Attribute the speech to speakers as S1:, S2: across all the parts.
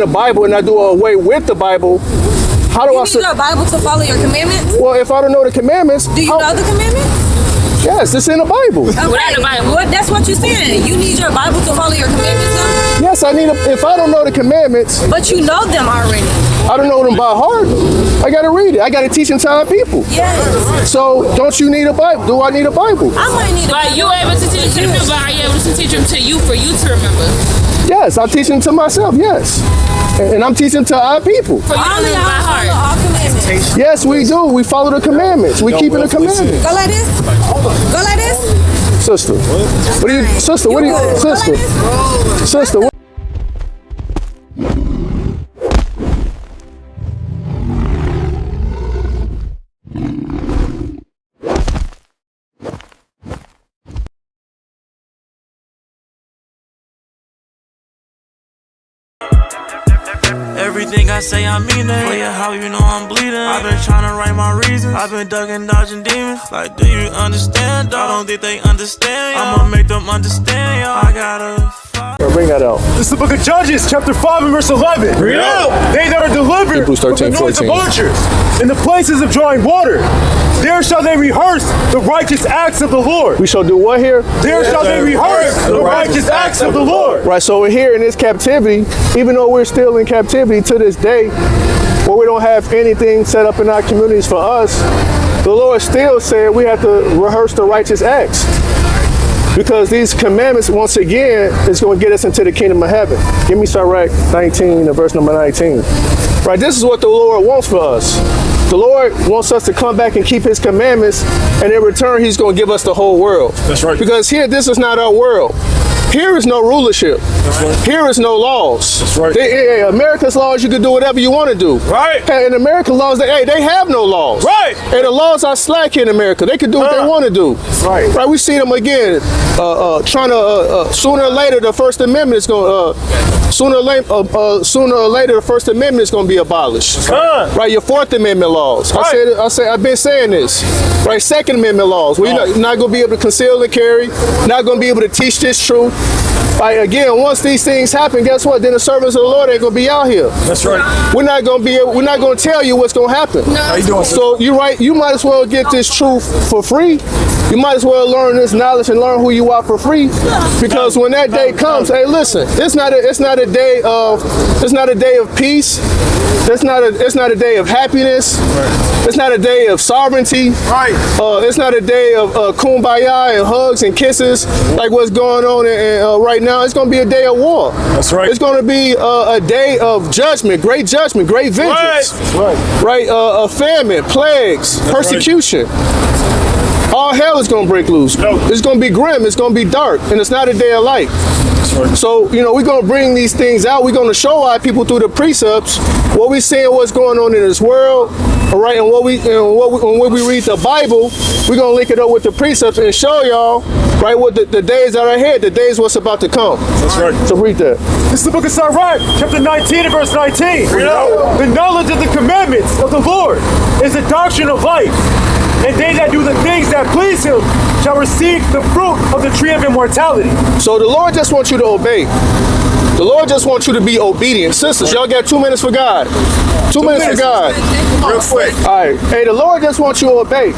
S1: the Bible and I do away with the Bible, how do I
S2: say? You need your Bible to follow your commandments?
S1: Well, if I don't know the commandments...
S2: Do you know the commandments?
S1: Yes, it's in the Bible.
S2: Okay. Without the Bible. Well, that's what you're saying. You need your Bible to follow your commandments, though?
S1: Yes, I need if I don't know the commandments...
S2: But you know them already.
S1: I don't know them by heart. I got to read it. I got to teach them to our people.
S2: Yes.
S1: So, don't you need a Bible? Do I need a Bible?
S2: I might need a Bible.
S3: But you able to teach them, but are you able to teach them to you for you to remember?
S1: Yes, I teach them to myself, yes. And I'm teaching to our people.
S2: For you to remember by heart. All commandments.
S1: Yes, we do. We follow the commandments. We keeping the commandments.
S2: Go like this. Go like this.
S1: Sister, what do you, sister, what do you, sister, sister, what?
S4: Everything I say, I mean it. For you, how you know I'm bleeding? I've been trying to write my reasons. I've been ducking, dodging demons. Like, do you understand, dog? I don't think they understand, yo. I'ma make them understand, yo. I gotta
S1: Bring that out.
S5: This is the book of Judges, chapter 5 and verse 11. Bring it out. They that are delivered from the noise of archers in the places of drawing water, there shall they rehearse the righteous acts of the Lord.
S1: We shall do what here?
S5: There shall they rehearse the righteous acts of the Lord.
S1: Right, so we're here in this captivity, even though we're still in captivity to this day, where we don't have anything set up in our communities for us, the Lord still said we have to rehearse the righteous acts. Because these commandments, once again, is going to get us into the kingdom of heaven. Give me Sirach 19 and verse number 19. Right, this is what the Lord wants for us. The Lord wants us to come back and keep his commandments, and in return, he's going to give us the whole world.
S5: That's right.
S1: Because here, this is not our world. Here is no rulership. Right. Here is no laws.
S5: That's right.
S1: America's laws, you can do whatever you want to do.
S5: Right.
S1: And American laws, they have no laws.
S5: Right.
S1: And the laws are slack here in America. They can do what they want to do.
S5: Right.
S1: Right. We see them again, trying to. Sooner or later, the First Amendment is going. Sooner or later, the First Amendment is going to be abolished. Right. Your Fourth Amendment laws.
S5: Right.
S1: I've been saying this. Right. Second Amendment laws. We're not going to be able to conceal and carry. Not going to be able to teach this truth. Right, again, once these things happen, guess what? Then the servants of the Lord ain't gonna be out here.
S5: That's right.
S1: We're not gonna tell you what's gonna happen.
S2: No. How you doing,
S1: so you're right. You might as well get this truth for free. You might as well learn this knowledge and learn who you are for free. Because when that day comes, hey, listen, it's not a day of peace. It's not a day of happiness. Right. It's not a day of sovereignty.
S5: Right.
S1: It's not a day of kumbaya and hugs and kisses like what's going on right now. It's going to be a day of war.
S5: That's right.
S1: It's going to be a day of judgment, great vengeance.
S5: Right.
S1: Right. Famine, plagues, persecution. Right. All hell is going to break loose. It's going to be grim. It's going to be dark. And it's not a day of light. Right. So, we're going to bring these things out. We're going to show our people through the precepts what we're seeing, what's going on in this world. All right. And when we read the Bible, we're going to link it up with the precepts and show y'all, right, what the days that are ahead, the days what's about to come.
S5: That's right.
S1: So read that.
S5: This is the book of Sirach, chapter 19 and verse 19. The knowledge of the commandments of the Lord is the doctrine of life. And they that do the things that please him shall receive the fruit of the tree of immortality.
S1: So the Lord just wants you to obey. The Lord just wants you to be obedient. Sisters, y'all got 2 minutes for God. 2 minutes for God.
S5: Real quick.
S1: All right. Hey, the Lord just wants you to obey.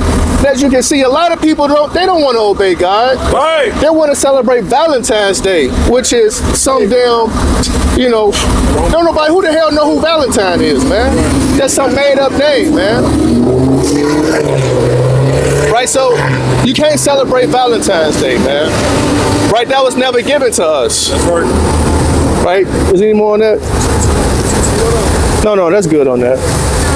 S1: As you can see, a lot of people don't want to obey God.
S5: Right.
S1: They want to celebrate Valentine's Day, which is some damn, don't nobody, who the hell know who Valentine is, man? That's some made up name, man. Right, so you can't celebrate Valentine's Day, man. Right, that was never given to us.
S5: That's right.
S1: Right, is there any more on that? No, that's good on that.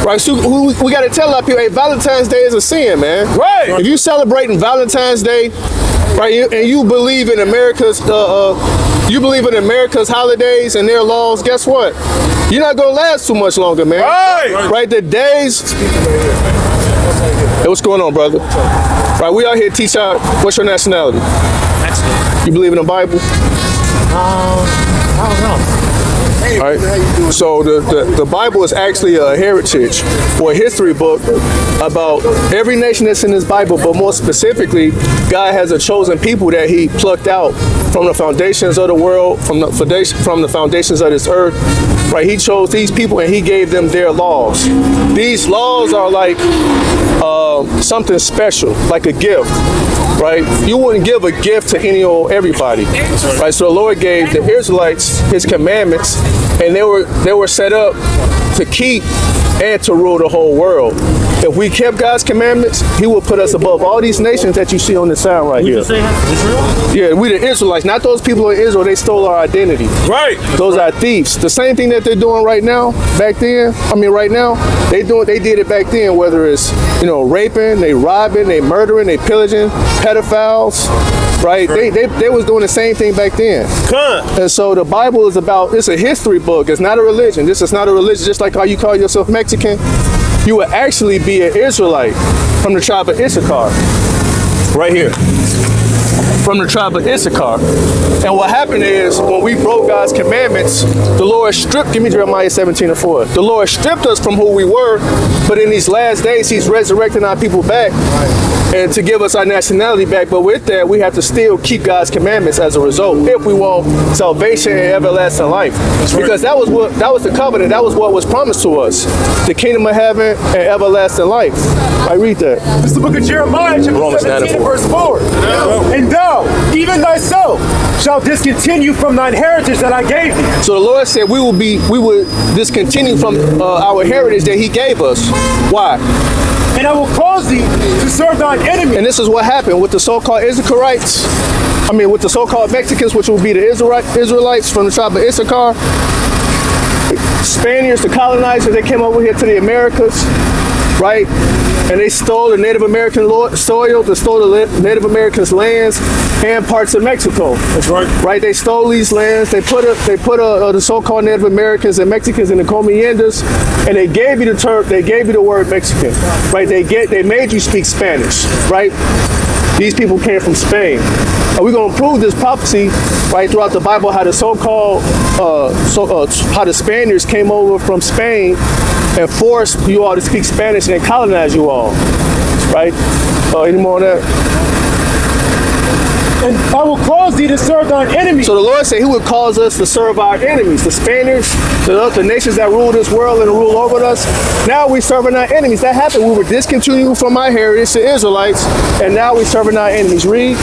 S1: Right, so we got to tell our people, hey, Valentine's Day is a sin, man.
S5: Right.
S1: If you celebrating Valentine's Day, right, and you believe in America's holidays and their laws, guess what? You're not gonna last too much longer, man. Right, the days. Hey, what's going on, brother? Right, we out here teach out. What's your nationality? Mexican. You believe in the Bible?
S5: I don't know.
S1: All right. So the Bible is actually a heritage or a history book about every nation that's in this Bible, but more specifically, God has a chosen people that he plucked out from the foundations of the world, from the foundations of this earth, right? He chose these people and he gave them their laws. These laws are like something special, like a gift, right? You wouldn't give a gift to any or everybody, right? So the Lord gave the Israelites his commandments, and they were set up to keep and to rule the whole world. If we kept God's commandments, he will put us above all these nations that you see on the sound right here. Yeah, we the Israelites, not those people in Israel. They stole our identity.
S5: Right.
S1: Those are thieves. The same thing that they're doing right now, back then. Right now, they did it back then. Whether it's raping, they robbing, they murdering, they pillaging, pedophiles. Right? They was doing the same thing back then. And so the Bible is it's a history book. It's not a religion. This is not a religion. Just like how you call yourself Mexican, you would actually be an Israelite from the tribe of Issachar. Right here. From the tribe of Issachar. And what happened is, when we broke God's commandments, the Lord give me Jeremiah 17:4. The Lord stripped us from who we were, but in these last days, he's resurrecting our people back and to give us our nationality back. But with that, we have to still keep God's commandments as a result, if we want salvation and everlasting life. Because that was the covenant. That was what was promised to us. The kingdom of heaven and everlasting life. I read that.
S5: This is the book of Jeremiah, chapter 17, verse 4. And thou, even thyself, shall discontinue from thine heritage that I gave thee.
S1: So the Lord said we would discontinue from our heritage that he gave us. Why?
S5: And I will cause thee to serve thine enemy.
S1: And this is what happened with the so-called Issacharites. With the so-called Mexicans, which will be the Israelites from the tribe of Issachar. Spaniards, the colonizers, they came over here to the Americas, right? And they stole the Native American soil, they stole the Native Americans' lands and parts of Mexico.
S5: That's right.
S1: Right? They stole these lands. They put the so-called Native Americans and Mexicans in the encomiendas, and they gave you the term. They gave you the word Mexican. Right? They made you speak Spanish. Right? These people came from Spain. And we're going to prove this prophecy right throughout the Bible, how the so-called how the Spaniards came over from Spain and forced you all to speak Spanish and colonize you all. Right? Any more on that?
S5: And I will cause thee to serve thine enemies.
S1: So the Lord said he would cause us to serve our enemies, the Spaniards, the nations that rule this world and rule over us. Now we're serving our enemies. That happened. We were discontinuing from our heritage, the Israelites, and now we're serving our enemies. Read.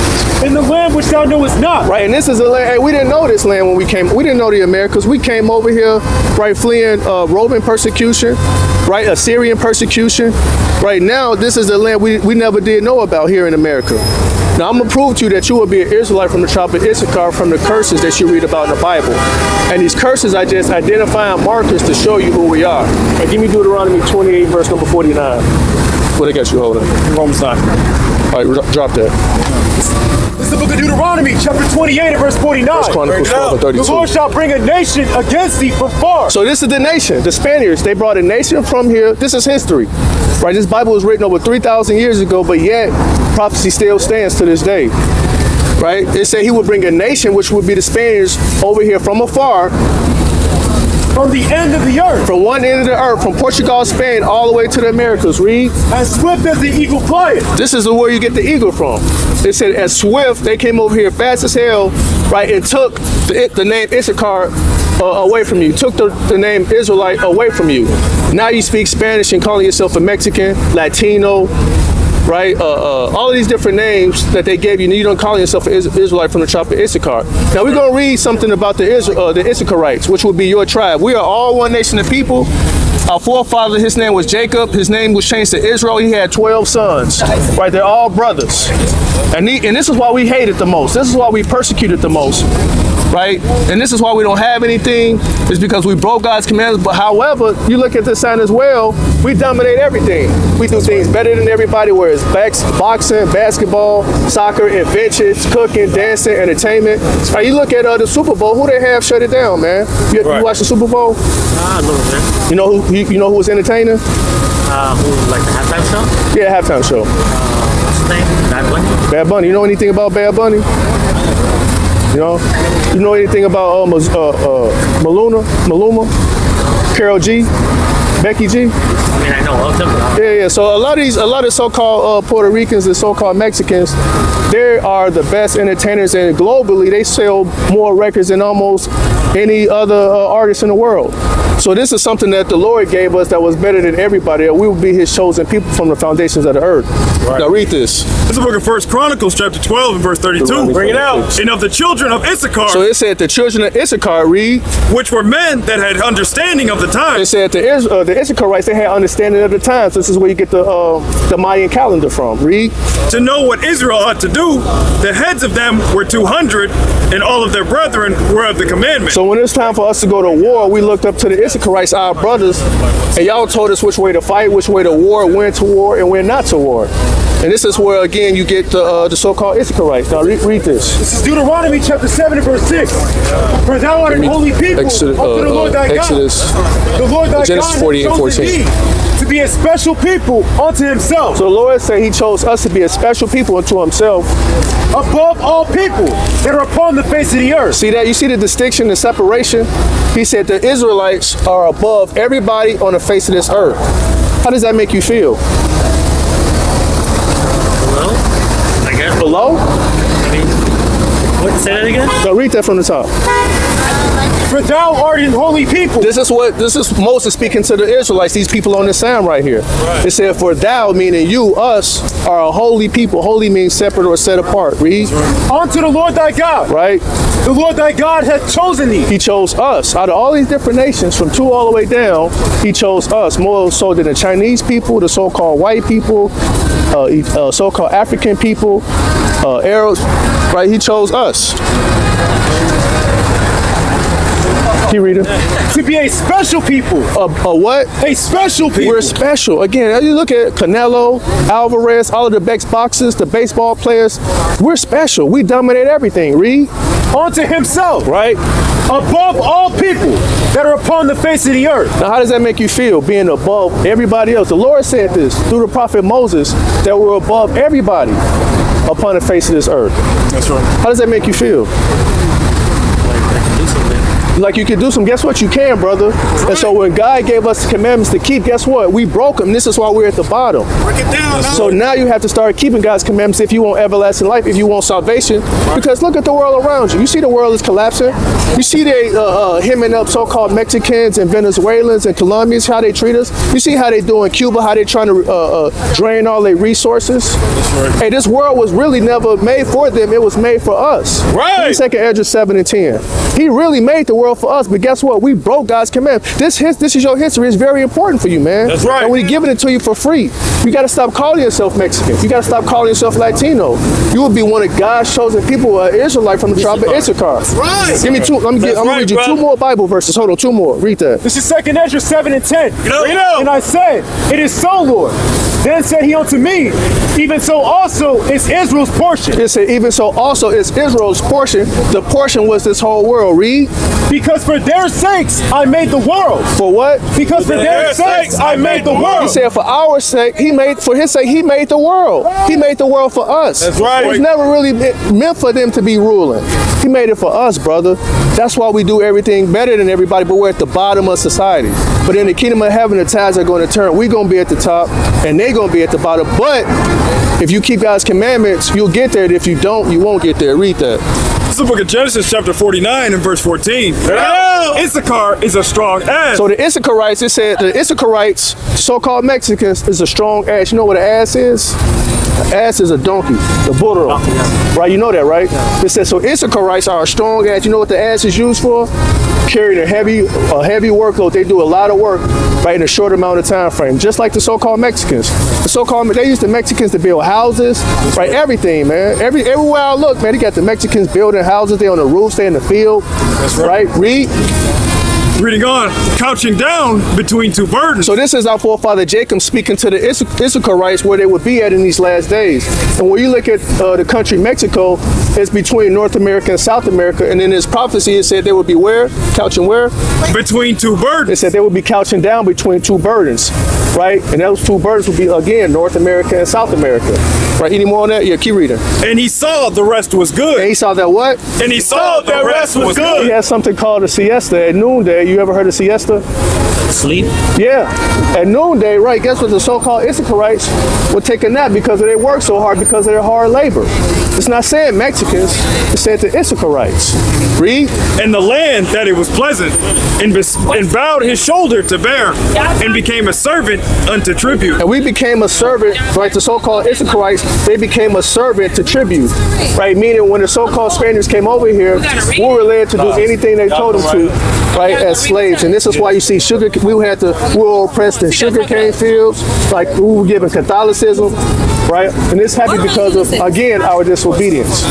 S5: In the land which thou knowest not.
S1: Right, and this is a land, hey, we didn't know this land when we came. We didn't know the Americas. We came over here, right, fleeing Roman persecution, right, Assyrian persecution. Right now, this is the land we never did know about here in America. Now, I'm going to prove to you that you will be an Israelite from the tribe of Issachar from the curses that you read about in the Bible. And these curses are just identifying markers to show you who we are. Right, give me Deuteronomy 28, verse number 49. What I got you holding?
S5: Romans 9.
S1: All right, drop that.
S5: This is the book of Deuteronomy, chapter 28, and verse 49.
S1: First Chronicles 12 and 32.
S5: The Lord shall bring a nation against thee from far.
S1: So this is the nation, the Spaniards. They brought a nation from here. This is history. Right, this Bible was written over 3,000 years ago, but yet prophecy still stands to this day. Right? It said he would bring a nation, which would be the Spaniards, over here from afar.
S5: From the end of the earth.
S1: From one end of the earth, from Portugal, Spain, all the way to the Americas. Read.
S5: As swift as the eagle flieth.
S1: This is where you get the eagle from. It said as swift, they came over here fast as hell, right, and took the name Issachar away from you, took the name Israelite away from you. Now you speak Spanish and calling yourself a Mexican, Latino, right? All of these different names that they gave you, you don't call yourself an Israelite from the tribe of Issachar. Now we're going to read something about the Issacharites, which would be your tribe. We are all one nation of people. Our forefather, his name was Jacob. His name was changed to Israel. He had 12 sons, right? They're all brothers. And this is why we hate it the most. This is why we persecuted the most, right? And this is why we don't have anything, is because we broke God's commandments. But however, you look at this sign as well, we dominate everything. We do things better than everybody, whether it's boxing, basketball, soccer, inventions, cooking, dancing, entertainment. Right, you look at the Super Bowl, who they have shut it down, man? You watch the Super Bowl?
S6: A little bit.
S1: You know who was entertaining?
S6: Who, like the halftime show?
S1: Yeah, halftime show.
S6: What's his name? Bad Bunny?
S1: Bad Bunny. You know anything about Bad Bunny? You know anything about Maluma? Karol G? Becky G?
S6: I mean, I know of them. But
S1: Yeah. So a lot of so-called Puerto Ricans and so-called Mexicans, they are the best entertainers, and globally they sell more records than almost any other artist in the world. So this is something that the Lord gave us that was better than everybody. We will be His chosen people from the foundations of the earth.
S7: Right.
S1: Now read this.
S7: This is the book of 1 Chronicles, chapter 12, and verse 32.
S1: Bring it out.
S7: And of the children of Issachar,
S1: So it said the children of Issachar, read.
S7: which were men that had understanding of the
S1: It
S7: times,
S1: said the Issacharites, they had understanding of the times. This is where you get the Mayan calendar from. Read.
S7: to know what Israel ought to do. The heads of them were 200, and all of their brethren were of the commandment.
S1: So when it's time for us to go to war, we looked up to the Issacharites, our brothers, and y'all told us which way to fight, which way to war, when to war, and when not to war. And this is where, again, you get the so-called Issacharites. Now, read this.
S5: This is Deuteronomy chapter 7 and verse 6. For thou art an holy people
S1: Exodus,
S5: unto the Lord thy
S1: Exodus,
S5: God. The Lord thy
S1: Genesis
S5: God
S1: 48,
S5: hath chosen
S1: 14.
S5: thee to be a special people unto himself,
S1: So the Lord said He chose us to be a special people unto Himself.
S5: above all people that are upon the face of the earth.
S1: See that? You see the distinction, the separation? He said the Israelites are above everybody on the face of this earth. How does that make you feel?
S6: well, I guess.
S1: Below?
S6: I mean, what? Say that again.
S1: No, read that from the top.
S5: For thou art an holy people.
S1: This is Moses speaking to the Israelites, these people on this sound right here. It said, for thou, meaning you, us, are a holy people. Holy means separate or set apart. Read.
S5: Unto the Lord thy God.
S1: Right?
S5: The Lord thy God hath chosen thee.
S1: He chose us. Out of all these different nations, from 2 all the way down, He chose us. More so than the Chinese people, the so-called white people, so-called African people, Arabs. Right? He chose us. Keep reading.
S5: To be a special people.
S1: A what?
S5: A special people.
S1: We're special. Again, you look at Canelo, Alvarez, all of the best boxers, the baseball players. We're special. We dominate everything. Read.
S5: Unto himself.
S1: Right?
S5: Above all people that are upon the face of the earth.
S1: Now, how does that make you feel, being above everybody else? The Lord said this through the prophet Moses, that we're above everybody upon the face of this earth.
S7: That's right.
S1: How does that make you feel? Like you can do some, guess what? You can, brother. And so when God gave us the commandments to keep, guess what? We broke them. This is why we're at the bottom.
S7: Break it down.
S1: So now you have to start keeping God's commandments if you want everlasting life, if you want salvation. Because look at the world around you. You see the world is collapsing. You see they hemming up so-called Mexicans and Venezuelans and Colombians, how they treat us. You see how they do in Cuba, how they trying to drain all their resources. Hey, this world was really never made for them. It was made for us.
S7: Right.
S1: 2 Ezra 7 and 10. He really made the world for us, but guess what? We broke God's command. This is your history. It's very important for you, man.
S7: That's right.
S1: And when He's giving it to you for free, you got to stop calling yourself Mexican. You got to stop calling yourself Latino. You will be one of God's chosen people, Israelite from the tribe of Issachar.
S7: That's right.
S1: Give me two. I'm gonna read you
S7: brother.
S1: 2 more Bible verses. Hold on, 2 more. Read that.
S5: This is 2 Ezra 7 and 10.
S7: Read it.
S5: And I said, it is so, Lord. Then said he unto me, even so also is Israel's portion.
S1: It said, even so also is Israel's portion. The portion was this whole world. Read.
S5: Because for their sakes I made the world.
S1: For what?
S5: Because for their sakes I made the
S1: He
S5: world.
S1: said, for our sake, for His sake, He made the world. He made the world for us.
S7: That's right.
S1: It was never really meant for them to be ruling. He made it for us, brother. That's why we do everything better than everybody, but we're at the bottom of society. But in the kingdom of heaven, the tides are going to turn. We're going to be at the top, and they're going to be at the bottom. But if you keep God's commandments, you'll get there. And if you don't, you won't get there. Read that.
S7: This is the book of Genesis, chapter 49, and verse 14. Issachar is a strong ass.
S1: So the Issacharites, it said the Issacharites, so-called Mexicans, is a strong ass. You know what an ass is? An ass is a donkey, the burro. Right, you know that, right? It says, so Issacharites are a strong ass. You know what the ass is used for? Carrying a heavy workload. They do a lot of work, right, in a short amount of time frame. Just like the so-called Mexicans. They use the Mexicans to build houses, right? Everything, man. Everywhere I look, man, they got the Mexicans building houses. They on the roofs, they in the field. That's right. Read.
S7: Reading on, couching down between 2 burdens.
S1: So this is our forefather Jacob speaking to the Issacharites where they would be at in these last days. And when you look at the country Mexico, it's between North America and South America. And in his prophecy, it said they would be where? Couching where?
S7: Between 2 burdens.
S1: It said they would be couching down between 2 burdens, right? And those 2 burdens would be, again, North America and South America. Right? Any more on that? Yeah, keep reading.
S7: And he saw the rest was good.
S1: And he saw that what?
S7: And he saw the rest was
S1: He
S7: good.
S1: has something called a siesta at noonday. You ever heard of siesta?
S6: Sleep.
S1: Yeah. At noonday, right, guess what? The so-called Issacharites would take a nap because they work so hard because of their hard labor. It's not saying Mexicans, it's saying the Issacharites. Read.
S7: And the land that it was pleasant, and bowed his shoulder to bear, and became a servant unto tribute.
S1: And we became a servant, right? The so-called Issacharites, they became a servant to tribute, right? Meaning when the so-called Spaniards came over here, we were led to do anything they told them to, right? As slaves. And this is why you see we were oppressed in sugarcane fields, like we were given Catholicism, right? And this happened because of, again, our disobedience.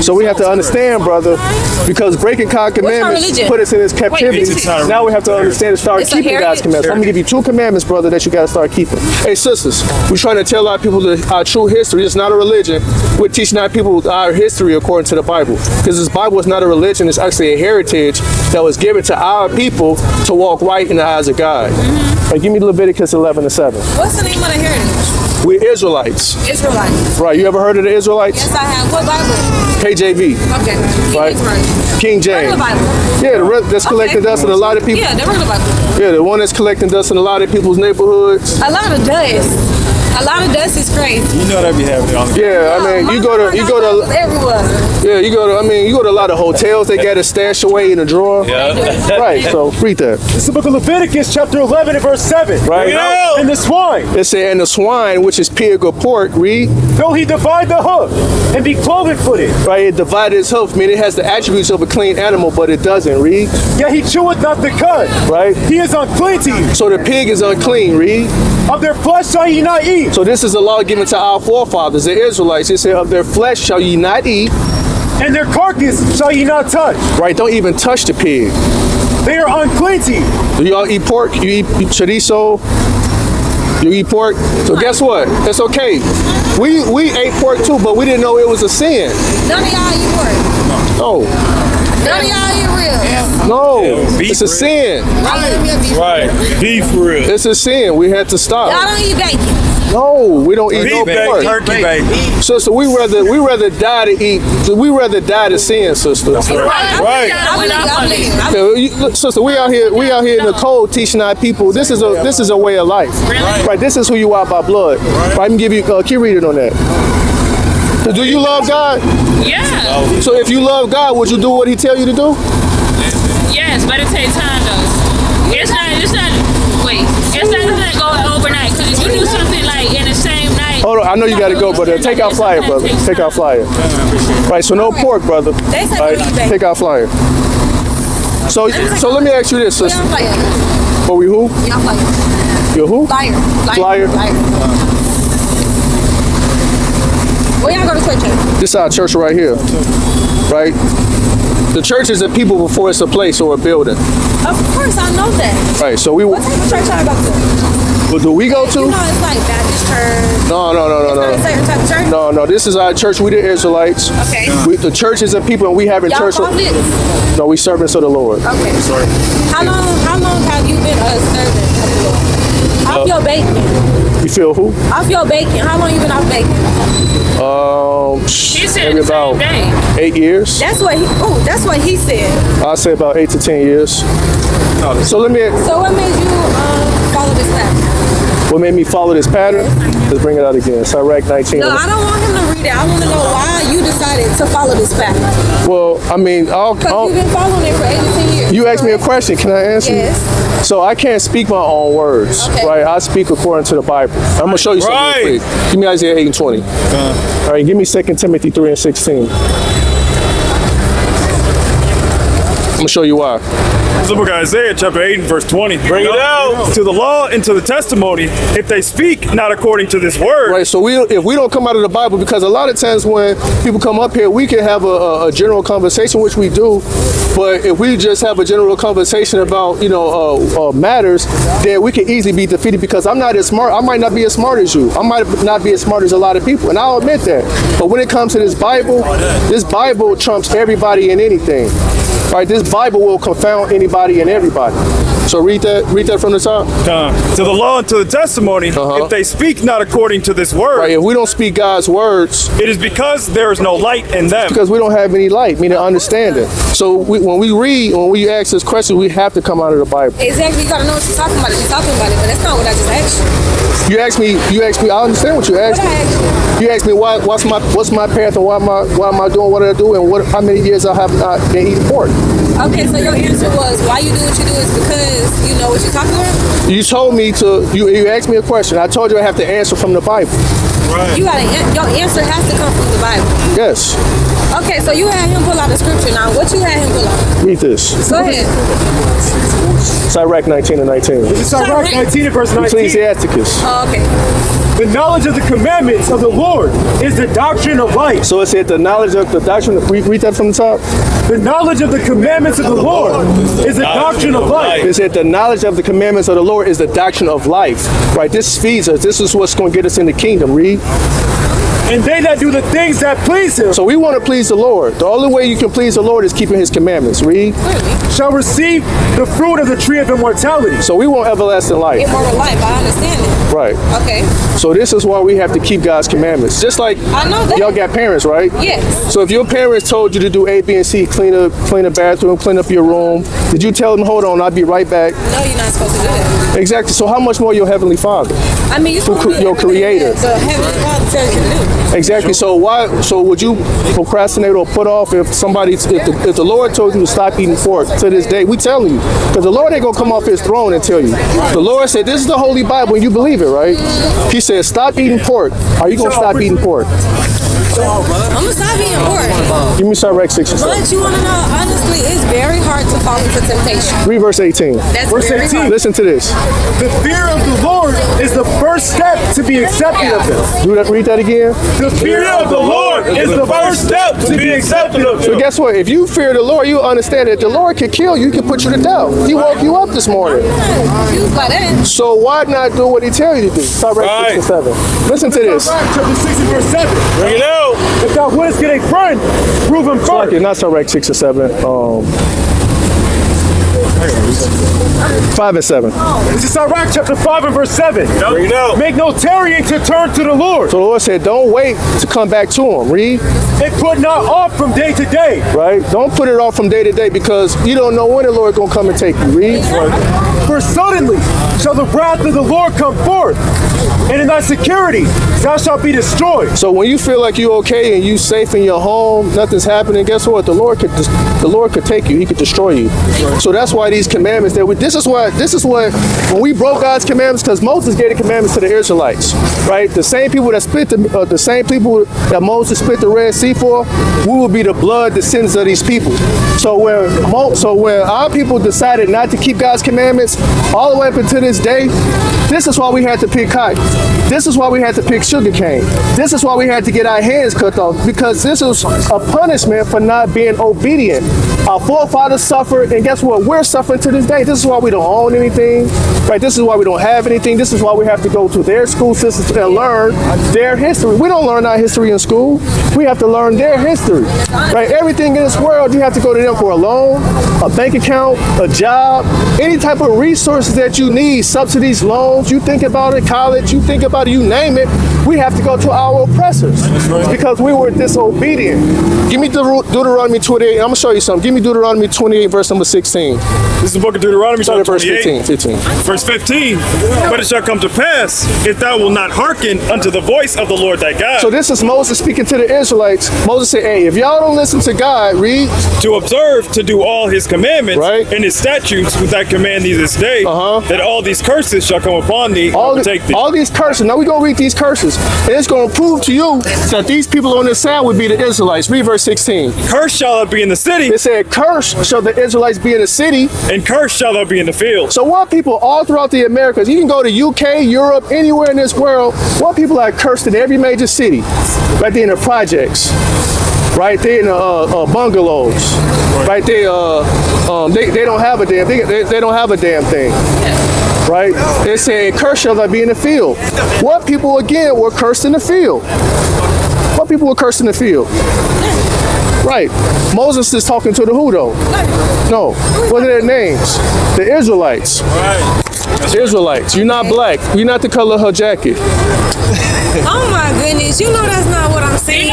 S1: So we have to understand, brother, because breaking God's commandments put us in this captivity. Now we have to understand and start keeping God's commandments. I'm gonna give you 2 commandments, brother, that you gotta start keeping. Hey, sisters, we're trying to tell our people our true history. It's not a religion. We're teaching our people our history according to the Bible. Because this Bible is not a religion, it's actually a heritage that was given to our people to walk right in the eyes of God. Right, give me Leviticus 11:7.
S2: What's the name of the heritage?
S1: We're Israelites.
S2: Israelites.
S1: Right, you ever heard of the Israelites?
S2: Yes, I have. What Bible?
S1: KJV.
S2: Okay.
S1: Right. King James.
S2: Regular Bible.
S1: Yeah, that's collecting dust in a lot of people.
S2: Yeah, the regular Bible.
S1: Yeah, the one that's collecting dust in a lot of people's neighborhoods.
S2: A lot of dust. A lot of dust is crazy.
S7: You know that be happening on the
S1: Yeah, I mean, you go to
S2: everywhere.
S1: yeah, you go to a lot of hotels. They got it stashed away in a drawer.
S7: Yeah.
S1: Right. So read that.
S5: It's the book of Leviticus, chapter 11 and verse 7.
S1: Right.
S7: Yeah.
S5: And the swine,
S1: It said, and the swine, which is pig or pork, read.
S5: though he divide the hoof and be cloven-footed,
S1: Right. It divided its hoof. I mean, it has the attributes of a clean animal, but it doesn't. Read.
S5: yet he cheweth not the cud.
S1: Right.
S5: He is unclean to you.
S1: So the pig is unclean. Read.
S5: Of their flesh shall ye not eat.
S1: So this is a law given to our forefathers, the Israelites. It said, of their flesh shall ye not eat.
S5: And their carcass shall ye not touch.
S1: Right. Don't even touch the pig.
S5: They are unclean to you.
S1: Do y'all eat pork? You eat chorizo? You eat pork? So guess what? It's okay. We ate pork too, but we didn't know it was a sin.
S2: None of y'all eat pork.
S1: No.
S2: None of y'all eat real.
S1: No.
S7: beef
S1: It's a
S7: rib.
S1: sin.
S2: I love your beef.
S7: Right. Beef rib.
S1: It's a sin. We had to
S2: Y'all
S1: stop.
S2: don't eat bacon.
S1: No, we don't eat no
S7: Beef bacon,
S1: pork.
S7: turkey bacon.
S1: Sister, we rather die to eat. We rather die to sin, sister.
S7: Right.
S2: I believe.
S1: Yeah, look, sister, we out here in the cold teaching our people. This is a way of life.
S3: Really?
S1: Right. This is who you are by blood. Right. I can give you. Keep reading on that. So do you love God?
S3: Yeah.
S1: So if you love God, would you do what He tell you to do?
S3: Yes, but it takes time though. It's not gonna go overnight. Because if you do something like in the same night.
S1: Hold on, I know you gotta go, but take out flyer, brother. Take out flyer. Right. So no pork, brother.
S2: They said
S1: Right.
S2: we eat bacon.
S1: Take out flyer. So let me ask you this,
S2: We
S1: sister.
S2: on fire.
S1: Are we who?
S2: We on fire.
S1: You who?
S2: Flyer.
S1: Flyer.
S2: Where y'all go to church at?
S1: This is our church right here. Right? The church is a people before it's a place or a building.
S2: Of course, I know that.
S1: Right. So we.
S2: What type of church y'all go to?
S1: Do we go to?
S2: You know, it's like Baptist church.
S1: No.
S2: It's a certain type of church.
S1: No. This is our church. We the Israelites.
S2: Okay.
S1: The church is a people, and we having
S2: Y'all
S1: church.
S2: call it?
S1: No, we servants of the Lord.
S2: Okay. Sorry. How long have you been a servant of the Lord? Off your bacon.
S1: You feel who?
S2: Off your bacon. How long you been off bacon?
S3: He said
S1: Maybe
S3: the same
S1: about
S3: day.
S1: 8 years.
S2: That's what he said.
S1: I'll say about 8 to 10 years. So let me.
S2: So what made you follow this path?
S1: What made me follow this pattern? Let's bring it out again. Sirach 19.
S2: No, I don't want him to read it. I want to know why you decided to follow this path.
S1: Well, I mean,
S2: Because you've been following it for 8 to 10 years.
S1: you asked me a question. Can I answer?
S2: Yes.
S1: So I can't speak my own words,
S2: Okay.
S1: right? I speak according to the Bible. I'm gonna show you something real quick. Give me Isaiah 8 and 20. All right, give me 2 Timothy 3 and 16. I'm gonna show you why.
S7: This is the book of Isaiah, chapter 8 and verse 20. Bring it out. To the law and to the testimony, if they speak not according to this word.
S1: Right, so if we don't come out of the Bible, because a lot of times when people come up here, we can have a general conversation, which we do, but if we just have a general conversation about, matters, then we can easily be defeated because I'm not as smart. I might not be as smart as you. I might not be as smart as a lot of people, and I'll admit that. But when it comes to this Bible trumps everybody and anything. Right, this Bible will confound anybody and everybody. So read that from the top.
S7: To the law and to the testimony, if they speak not according to this word,
S1: Right, if we don't speak God's words,
S7: it is because there is no light in them.
S1: because we don't have any light, meaning understanding. So when we ask this question, we have to come out of the Bible.
S2: Exactly, you gotta know what you're talking about if you're talking about it, but that's not what I just asked you.
S1: You asked me, I understand what you asked
S2: What I asked
S1: me. You asked me what's my path and why am I doing what I do and how many years I have not been eating pork.
S2: Okay, so your answer was why you do what you do is because you know what you're talking about?
S1: You told me you asked me a question. I told you I have to answer from the Bible.
S7: Right.
S2: Your answer has to come from the Bible.
S1: Yes.
S2: Okay, so you had him pull out the scripture now. What you had him pull out?
S1: Read this.
S2: Go ahead.
S1: Sirach 19 and 19.
S5: This is Sirach 19 and verse 19.
S1: Ecclesiasticus.
S2: Oh, okay.
S5: The knowledge of the commandments of the Lord is the doctrine of life.
S1: So it said the knowledge of the doctrine. Read that from the top.
S5: The knowledge of the commandments of the Lord is the doctrine of life.
S1: It said the knowledge of the commandments of the Lord is the doctrine of life. Right? This feeds us. This is what's going to get us in the kingdom. Read.
S5: And they that do the things that please him
S1: So we want to please the Lord. The only way you can please the Lord is keeping his commandments. Read.
S5: shall receive the fruit of the tree of immortality.
S1: So we want everlasting life.
S2: Immoral life, I understand it.
S1: Right.
S2: Okay.
S1: So this is why we have to keep God's commandments. Just like
S2: I know that.
S1: y'all got parents, right?
S2: Yes.
S1: So if your parents told you to do A, B, and C, clean a bathroom, clean up your room, did you tell them, hold on, I'll be right back?
S2: No, you're not supposed to do that.
S1: Exactly. So how much more your Heavenly Father?
S2: I mean, you're supposed to do
S1: Your Creator.
S2: The Heavenly Father tells you to do.
S1: Exactly. So why? So would you procrastinate or put off if the Lord told you to stop eating pork to this day? We telling you, because the Lord ain't gonna come off His throne and tell you. The Lord said, "This is the Holy Bible, and you believe it, right?" He said, "Stop eating pork." Are you gonna stop eating pork?
S2: I'm gonna stop eating pork.
S1: Give me Sirach 6 and 7.
S2: But you wanna know, honestly, it's very hard to fall into temptation.
S1: Read verse 18.
S2: That's
S5: Verse
S2: very
S5: 18.
S2: hard.
S1: Listen to this.
S5: The fear of the Lord is the first step to be accepted of him.
S1: Read that again.
S5: The fear of the Lord is the first step to be accepted of
S1: So
S5: him.
S1: guess what? If you fear the Lord, you understand that the Lord can kill you. He can put you to death. He woke you up this morning.
S2: Confused by that.
S1: So why not do what He tell you to do? Sirach 6 and 7. Listen to this.
S5: Chapter 6 and verse 7.
S7: Bring it out.
S5: If thou wouldest get a friend, prove him first.
S1: Okay, not Sirach 6 and 7. 5 and 7.
S5: This is Sirach chapter 5 and verse 7.
S7: Bring it out.
S5: Make no tarrying to turn to the Lord,
S1: So the Lord said, don't wait to come back to Him. Read.
S5: and put not off from day to day.
S1: Right? Don't put it off from day to day because you don't know when the Lord going to come and take you. Read.
S5: For suddenly shall the wrath of the Lord come forth, and in thy security thou shalt be destroyed.
S1: So when you feel like you're okay and you safe in your home, nothing's happening, guess what? The Lord could take you. He could destroy you. So that's why these commandments this is what when we broke God's commandments, because Moses gave the commandments to the Israelites, right? The same people that the same people that Moses split the Red Sea for, we will be the blood descendants of these people. So when our people decided not to keep God's commandments, all the way up until this day, this is why we had to pick cotton. This is why we had to pick sugar cane. This is why we had to get our hands cut off, because this was a punishment for not being obedient. Our forefathers suffered, and guess what? We're suffering to this day. This is why we don't own anything, right? This is why we don't have anything. This is why we have to go to their school systems and learn their history. We don't learn our history in school. We have to learn their history, right? Everything in this world, you have to go to them for a loan, a bank account, a job, any type of resources that you need, subsidies, loans. You think about it, college, you think about it, you name it. We have to go to our oppressors because we were disobedient. Give me Deuteronomy 28. I'm going to show you something. Give me Deuteronomy 28, verse number 16.
S7: This is the book of Deuteronomy,
S1: Start at
S7: chapter
S1: verse
S7: 28.
S1: 15.
S7: Verse 15. But it shall come to pass, if thou wilt not hearken unto the voice of the Lord thy God,
S1: So this is Moses speaking to the Israelites. Moses said, hey, if y'all don't listen to God, read.
S7: to observe to do all his commandments
S1: Right.
S7: and his statutes which I command thee this day, that all these curses shall come upon thee and overtake thee.
S1: All these curses. Now we're going to read these curses. And it's going to prove to you that these people on this side would be the Israelites. Read verse 16.
S7: Cursed shall thou be in the city,
S1: It said, cursed shall the Israelites be in the city.
S7: and cursed shall thou be in the field.
S1: So what people all throughout the Americas, you can go to UK, Europe, anywhere in this world, what people are cursed in every major city. Right there in the projects. Right there in the bungalows. Right there, they don't have a damn they don't have a damn thing. Right? It said, cursed shall thou be in the field. What people again were cursed in the field? What people were cursed in the field? Right. Moses is talking to the who though? No. What are their names? The Israelites.
S7: Right.
S1: Israelites. You're not black. You're not the color of her jacket.
S2: Oh my goodness, you know that's not what I'm saying.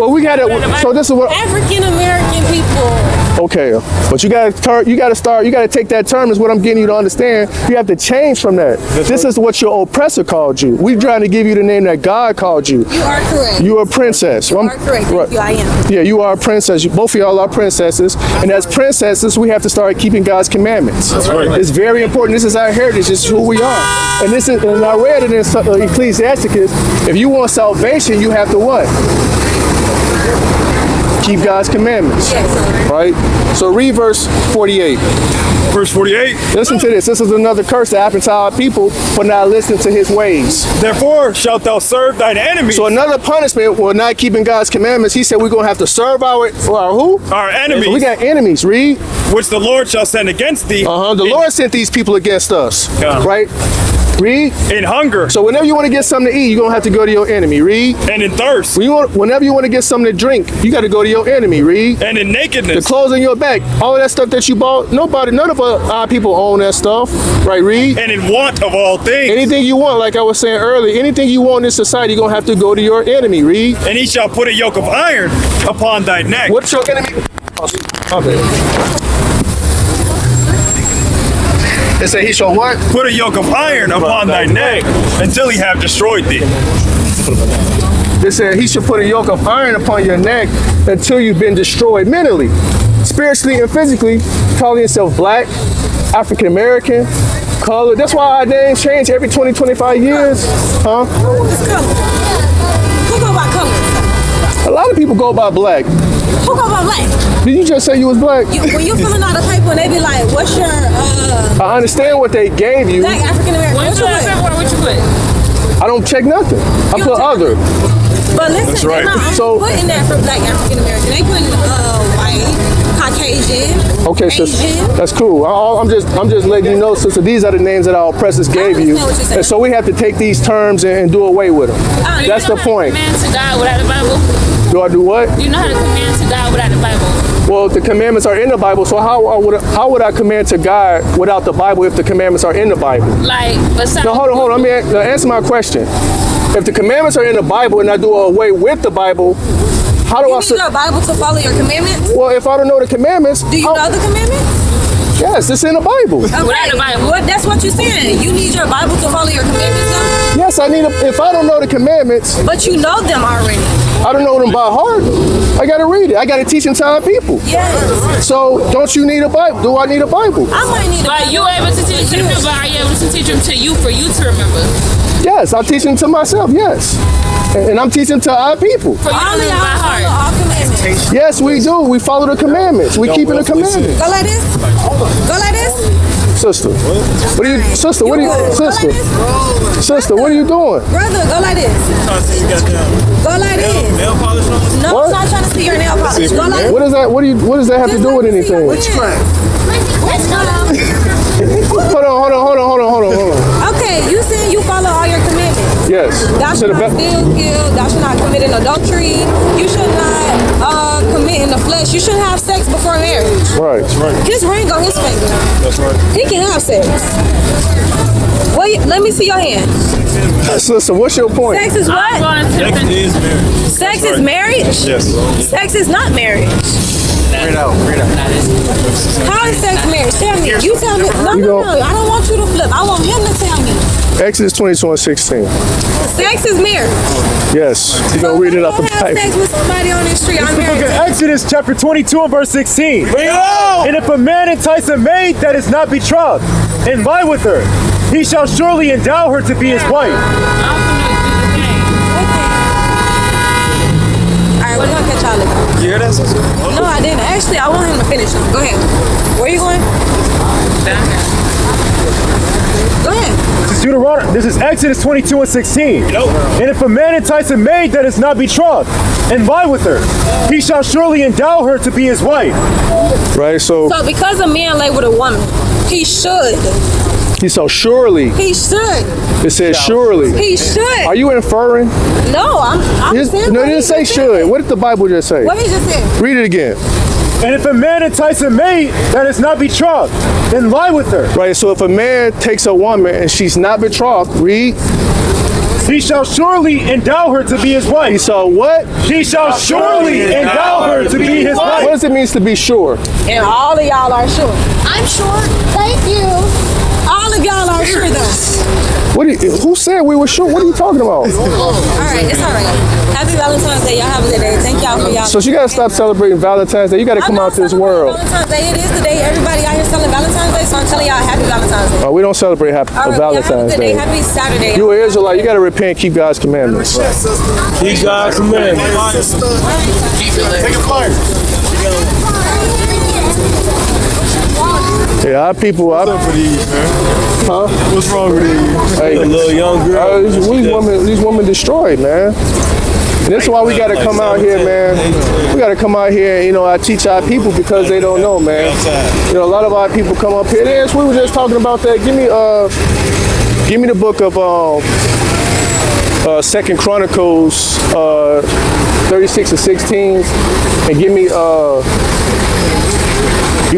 S1: Well, we got to. So this is what.
S2: African American people.
S1: Okay, but you got to take that term is what I'm getting you to understand. You have to change from that. This is what your oppressor called you. We're trying to give you the name that God called you.
S2: You are correct.
S1: You are a princess.
S2: You are correct. Thank you, I am.
S1: Yeah, you are a princess. Both of y'all are princesses. And as princesses, we have to start keeping God's commandments.
S7: That's right.
S1: It's very important. This is our heritage. This is who we are. And this is, and I read it in Ecclesiasticus. If you want salvation, you have to what? Keep God's commandments.
S2: Yes.
S1: Right? So read verse 48.
S7: Verse 48.
S1: Listen to this. This is another curse that happened to our people for not listening to his ways.
S7: Therefore shalt thou serve thine enemies.
S1: So another punishment for not keeping God's commandments. He said we're going to have to serve our who?
S7: Our enemies.
S1: So we got enemies. Read.
S7: Which the Lord shall send against thee.
S1: The Lord sent these people against us.
S7: Yeah.
S1: Right? Read.
S7: In hunger.
S1: So whenever you want to get something to eat, you're going to have to go to your enemy. Read.
S7: And in thirst.
S1: Whenever you want to get something to drink, you got to go to your enemy. Read.
S7: And in
S1: The
S7: nakedness.
S1: clothes on your back, all of that stuff that you bought, none of our people own that stuff. Right, read.
S7: And in want of all things.
S1: Anything you want, like I was saying earlier, anything you want in society, you're going to have to go to your enemy. Read.
S7: And he shall put a yoke of iron upon thy neck.
S1: What's your enemy? Okay. It said he shall what?
S7: Put a yoke of iron upon thy neck until he have destroyed thee.
S1: It said he should put a yoke of iron upon your neck until you've been destroyed mentally, spiritually, and physically, calling yourself black, African American, color. That's why our names change every 20, 25 years. Huh?
S2: It's color. Who go by color?
S1: A lot of people go by black.
S2: Who go by black?
S1: Did you just say you was black?
S2: When you filling out a paper and they be like, what's your
S1: I understand what they gave you.
S2: black African American?
S3: What you put?
S1: I don't check nothing. I
S2: You
S1: put
S2: don't check
S1: other.
S2: But listen,
S7: right.
S2: they're not
S1: So-
S2: putting that for black African American. They putting white, Caucasian,
S1: Okay, sister,
S2: Asian.
S1: that's cool. I'm just letting you know, sister. These are the names that our oppressors gave you,
S2: understand what you're saying.
S1: and so we have to take these terms and do away with them. That's the point.
S3: Command to God without the Bible.
S1: Do I do what?
S3: You know how to command to God without the Bible.
S1: Well, the commandments are in the Bible, so how would I command to God without the Bible if the commandments are in the Bible?
S3: Like, besides.
S1: No, hold on. Let me answer my question. If the commandments are in the Bible and I do away with the Bible, how do
S2: You
S1: I?
S2: need your Bible to follow your commandments?
S1: Well, if I don't know the commandments,
S2: Do you know the commandments?
S1: yes, it's in the Bible.
S2: Okay.
S3: Without the Bible.
S2: That's what you're saying. You need your Bible to follow your commandments, though?
S1: Yes, I need. If I don't know the commandments,
S2: But you know them already.
S1: I don't know them by heart. I got to read it. I got to teach them to our people.
S2: Yes.
S1: So, don't you need a Bible? Do I need a Bible?
S2: I might need a
S3: But you able to teach them, but are you able to teach them to you for you to remember?
S1: Yes, I'm teaching to myself. Yes, and I'm teaching to our people.
S3: For you to
S2: Only
S3: remember by
S2: I follow
S3: heart.
S2: all commandments.
S1: Yes, we do. We follow the commandments. We keeping the commandments.
S2: Go like this. Go like this.
S1: Sister, what are you? Sister, what are you?
S2: good.
S1: Sister,
S2: Go like this.
S1: sister, what are you doing?
S2: Brother, go like this. Go like this.
S7: Nail polish on?
S2: No,
S1: What?
S2: I'm not trying to see your nail polish. Go like
S1: What is that? What does that have to do with anything? Hold on.
S2: Okay, you said you follow all your commandments.
S1: Yes.
S2: Thou
S1: To
S2: should
S1: the
S2: not
S1: be-
S2: steal, kill. Thou should not commit an adultery. You should not commit in the flesh. You shouldn't have sex before marriage.
S1: Right.
S2: His ring on his finger.
S7: That's right.
S2: He can have sex. Wait, let me see your hand.
S1: Sister, what's your point?
S2: Sex is
S3: I'm
S2: what?
S3: going to the
S2: Sex is marriage?
S7: Yes.
S2: Sex is not marriage.
S7: Read out.
S2: How is sex marriage? Tell me. You tell me. No. I don't want you to flip. I want him to tell me.
S1: Exodus 22:16.
S2: Sex is marriage.
S1: Yes. You're going to read it up the
S2: Don't have sex
S1: Bible.
S2: with somebody on the street. I'm
S5: The book
S2: married.
S5: of Exodus chapter 22 and verse 16.
S7: Bring it out.
S5: And if a man entice a maid that is not betrothed, and lie with her, he shall surely endow her to be his wife.
S2: Alright, we're gonna catch y'all later.
S7: You hear that, sister?
S2: No, I didn't. Actually, I want him to finish now. Go ahead. Where you going? Go ahead.
S5: This is Exodus 22 and 16.
S7: Nope.
S5: And if a man entice a maid that is not betrothed, and lie with her, he shall surely endow her to be his wife.
S1: Right. So
S2: So because a man lay with a woman, he should
S1: He said, surely.
S2: He should.
S1: It says surely.
S2: He should.
S1: Are you inferring?
S2: No, I'm saying
S1: No,
S2: what
S1: it didn't
S2: he
S1: say
S2: just
S1: should.
S2: said.
S1: What did the Bible just say?
S2: What he just said.
S1: Read it again.
S5: And if a man entice a maid that is not betrothed, then lie with her.
S1: Right, so if a man takes a woman and she's not betrothed, read.
S5: He shall surely endow her to be his wife.
S1: He saw what?
S5: He shall surely endow her to be his
S1: What
S5: wife.
S1: does it mean to be sure?
S2: And all of y'all are sure. I'm sure. Thank you. All of y'all are sure though.
S1: Who said we were sure? What are you talking about?
S2: All right, it's all right. Happy Valentine's Day. Y'all have a good day. Thank y'all for y'all.
S1: So you gotta stop celebrating Valentine's Day. You gotta come out this world.
S2: Valentine's Day. It is the day everybody out here selling Valentine's Day, so I'm telling y'all Happy Valentine's Day.
S1: We don't celebrate
S2: All right, y'all have a
S1: Valentine's
S2: good day.
S1: Day.
S2: Happy Saturday.
S1: You an Israelite, you gotta repent, keep God's commandments.
S5: Keep God's commandments.
S7: Take a flight.
S1: Yeah, our people.
S7: What's up with these, man?
S1: Huh?
S7: What's wrong with these?
S1: Hey,
S5: A little young girl.
S1: these women destroyed, man. And that's why we gotta come out here, man. We gotta come out here and, I teach our people because they don't know, man. A lot of our people come up here. Yes, we were just talking about that. Give me the book of 2 Chronicles 36 and 16, and give me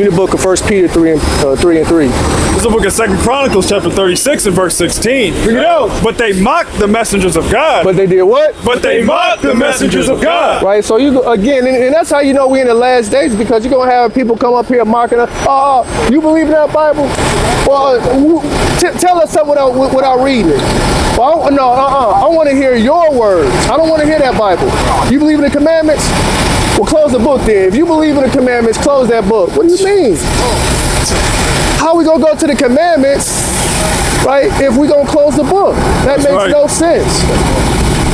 S1: the book of 1 Peter 3 and 3.
S7: This is the book of 2 Chronicles, chapter 36 and verse 16. Bring it out. But they mocked the messengers of God.
S1: But they did what?
S7: But they mocked the messengers of God.
S1: Right, so and that's how you know we in the last days, because you're gonna have people come up here mocking us. You believe in that Bible? Well, tell us something without reading it. Well, I want to hear your words. I don't want to hear that Bible. You believe in the commandments? Well, close the book then. If you believe in the commandments, close that book. What do you mean? How we gonna go to the commandments, right, if we gonna close the book? That makes no sense.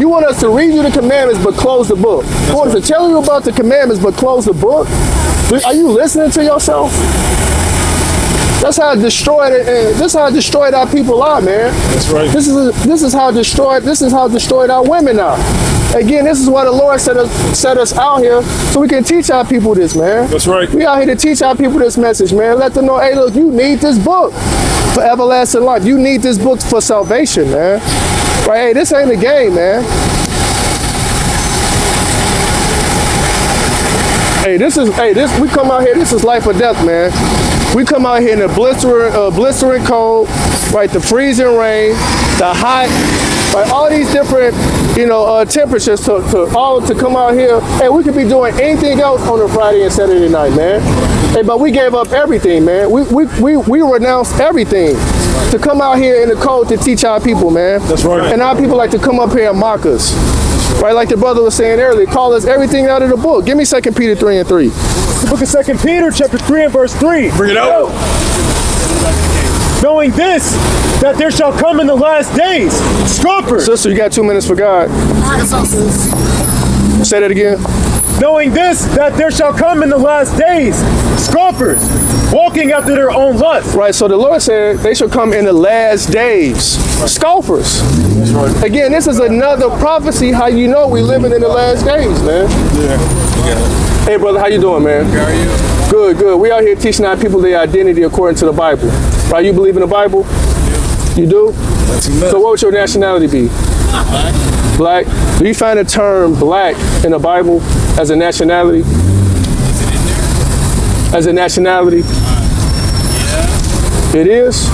S1: You want us to read you the commandments, but close the book. You want us to tell you about the commandments, but close the book? Are you listening to yourself? That's how destroyed it. This is how destroyed our people are, man.
S7: That's right.
S1: This is how destroyed our women are. Again, this is why the Lord set us out here, so we can teach our people this, man.
S7: That's right.
S1: We out here to teach our people this message, man. Let them know, hey, look, you need this book for everlasting life. You need this book for salvation, man. Right? Hey, this ain't a game, man. We come out here, this is life or death, man. We come out here in the blistering cold, right? The freezing rain, the hot, right? All these different, temperatures to come out here. Hey, we could be doing anything else on a Friday and Saturday night, man. Hey, but we gave up everything, man. We renounced everything to come out here in the cold to teach our people, man.
S7: That's right.
S1: And our people like to come up here and mock us. Right, like the brother was saying earlier, call us everything out of the book. Give me 2 Peter 3 and 3.
S5: The book of 2 Peter, chapter 3 and verse 3.
S7: Bring it out.
S5: Knowing this, that there shall come in the last days scoffers.
S1: Sister, you got 2 minutes for God. Say that again.
S5: Knowing this, that there shall come in the last days scoffers, walking after their own lust.
S1: Right, so the Lord said they shall come in the last days. Scoffers. Again, this is another prophecy how you know we living in the last days, man. Yeah. Hey, brother, how you doing, man? How are you? Good, good. We out here teaching our people their identity according to the Bible. Right, you believe in the Bible? Yeah. You do? So what would your nationality be? Black. Do you find the term black in the Bible as a nationality? As a nationality? Yeah. It is?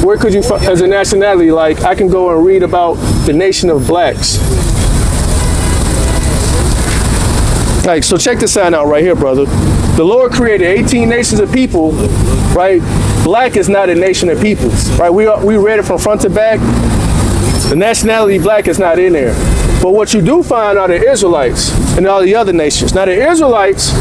S1: Where could you find, as a nationality, like I can go and read about the nation of blacks. Like, so check this out right here, brother. The Lord created 18 nations of people, right? Black is not a nation of people, right? We read it from front to back. The nationality black is not in there. But what you do find are the Israelites and all the other nations. Now the Israelites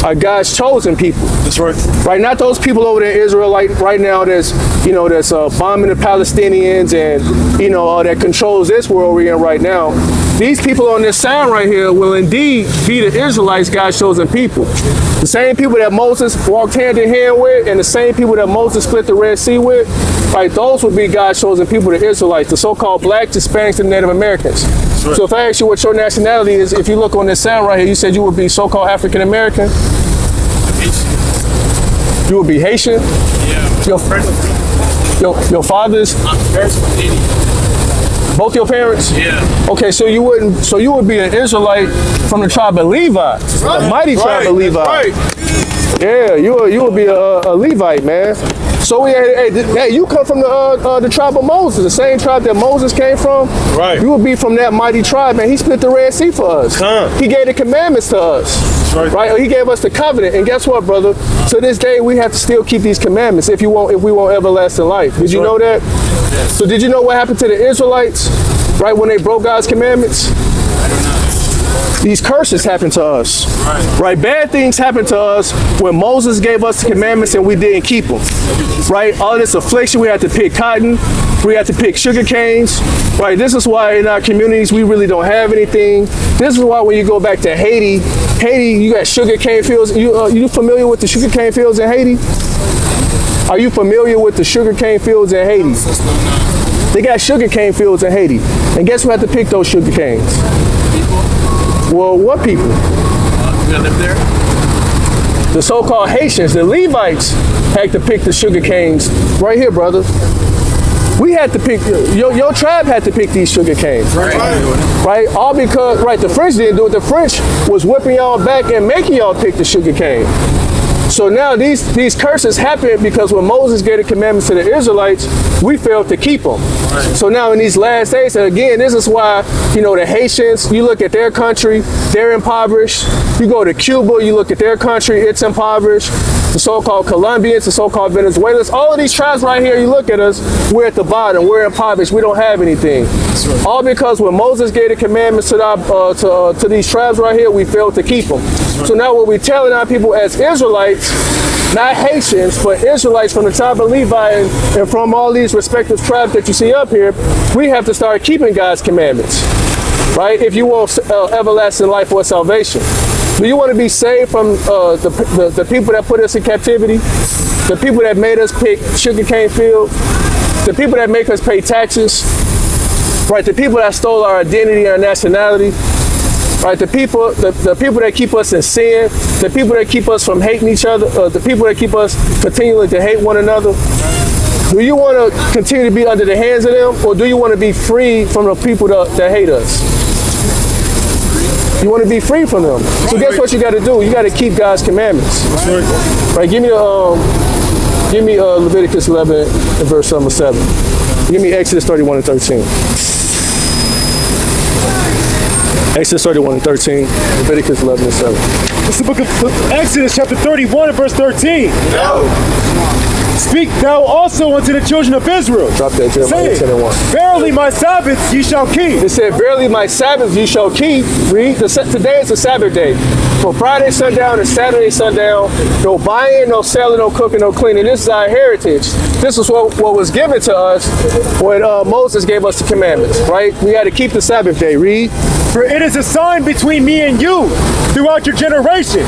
S1: are God's chosen people.
S7: That's right.
S1: Right, not those people over there in Israel like right now that's bombing the Palestinians and that controls this world we're in right now. These people on this side right here will indeed be the Israelites, God's chosen people. The same people that Moses walked hand in hand with, and the same people that Moses split the Red Sea with, right? Those would be God's chosen people, the Israelites, the so-called black, Hispanics, and Native Americans. Right. So if I ask you what your nationality is, if you look on this sound right here, you said you would be so-called African American. You would be Haitian.
S7: Yeah.
S1: Your father's?
S7: Parents from Haiti.
S1: Both your parents?
S7: Yeah.
S1: Okay, so you would be an Israelite from the tribe of Levi, the mighty tribe of Levi.
S7: Right.
S1: Yeah, you would be a Levite, man. So hey, you come from the tribe of Moses, the same tribe that Moses came from.
S7: Right.
S1: You would be from that mighty tribe, man. He split the Red Sea for us. He gave the commandments to us. Right. He gave us the covenant, and guess what, brother? To this day, we have to still keep these commandments if we want everlasting life. Did you know that? Yes. So did you know what happened to the Israelites, right, when they broke God's commandments? These curses happened to us. Right? Bad things happened to us when Moses gave us the commandments and we didn't keep them. Right? All this affliction, we had to pick cotton, we had to pick sugar canes. Right? This is why in our communities we really don't have anything. This is why when you go back to Haiti, you got sugar cane fields. You familiar with the sugar cane fields in Haiti? Are you familiar with the sugar cane fields in Haiti? They got sugar cane fields in Haiti. And guess who had to pick those sugar canes? Well, what people?
S7: You live there?
S1: The so-called Haitians, the Levites, had to pick the sugar canes. Right here, brother. We had to pick, your tribe had to pick these sugar canes. Right? All because, the French didn't do it. The French was whipping y'all back and making y'all pick the sugar cane. So now these curses happened because when Moses gave the commandments to the Israelites, we failed to keep them. So now in these last days, and again, this is why, the Haitians, you look at their country, they're impoverished. You go to Cuba, you look at their country, it's impoverished. The so-called Colombians, the so-called Venezuelans, all of these tribes right here, you look at us, we're at the bottom, we're impoverished, we don't have anything. All because when Moses gave the commandments to these tribes right here, we failed to keep them. So now what we're telling our people as Israelites, not Haitians, but Israelites from the tribe of Levi and from all these respective tribes that you see up here, we have to start keeping God's commandments, right? If you want everlasting life or salvation. Do you want to be saved from the people that put us in captivity? The people that made us pick sugarcane field? The people that make us pay taxes? Right? The people that stole our identity, our nationality? Right, the people that keep us in sin, the people that keep us from hating each other, the people that keep us continuing to hate one another. Do you want to continue to be under the hands of them, or do you want to be free from the people that hate us? You want to be free from them. So guess what you got to do? You got to keep God's commandments. Right? Give me Leviticus 11 and verse 7. Give me Exodus 31 and 13. Exodus 31 and 13, Leviticus 11 and 7.
S5: It's the book of Exodus chapter 31 and verse 13. Speak thou also unto the children of Israel.
S1: Drop that, Jeremiah 10 and 1.
S5: Verily my Sabbaths ye shall keep.
S1: It said, verily my Sabbaths ye shall keep. Read, today is a Sabbath day. From Friday sundown to Saturday sundown, no buying, no selling, no cooking, no cleaning. This is our heritage. This is what was given to us when Moses gave us the commandments, right? We had to keep the Sabbath day. Read.
S5: For it is a sign between me and you throughout your generations,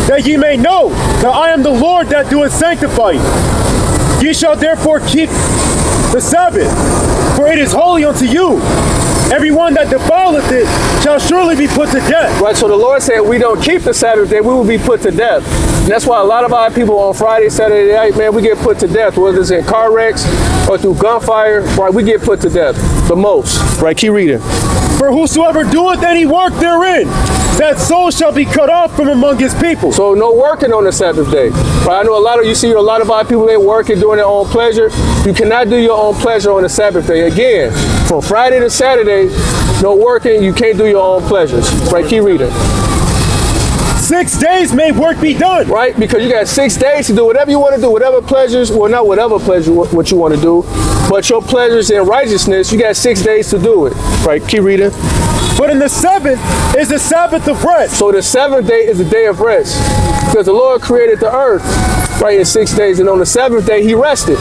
S5: that ye may know that I am the Lord that doeth sanctify you. Ye shall therefore keep the Sabbath, for it is holy unto you. Everyone that defileth it shall surely be put to death.
S1: Right, so the Lord said we don't keep the Sabbath day, we will be put to death. And that's why a lot of our people on Friday, Saturday night, man, we get put to death, whether it's in car wrecks or through gunfire, right, we get put to death the most. Right, keep reading.
S5: For whosoever doeth any work therein, that soul shall be cut off from among his people.
S1: So no working on the Sabbath day. Right, I know a lot of our people, they working, doing their own pleasure. You cannot do your own pleasure on the Sabbath day. Again, from Friday to Saturday, no working, you can't do your own pleasures. Right, keep reading.
S5: 6 days may work be done.
S1: Right, because you got 6 days to do whatever you want to do, whatever pleasures, well, not whatever pleasure, what you want to do, but your pleasures in righteousness, you got 6 days to do it. Right, keep reading.
S5: But in the seventh is the Sabbath of rest.
S1: So the seventh day is the day of rest, because the Lord created the earth, right, in 6 days, and on the seventh day he rested.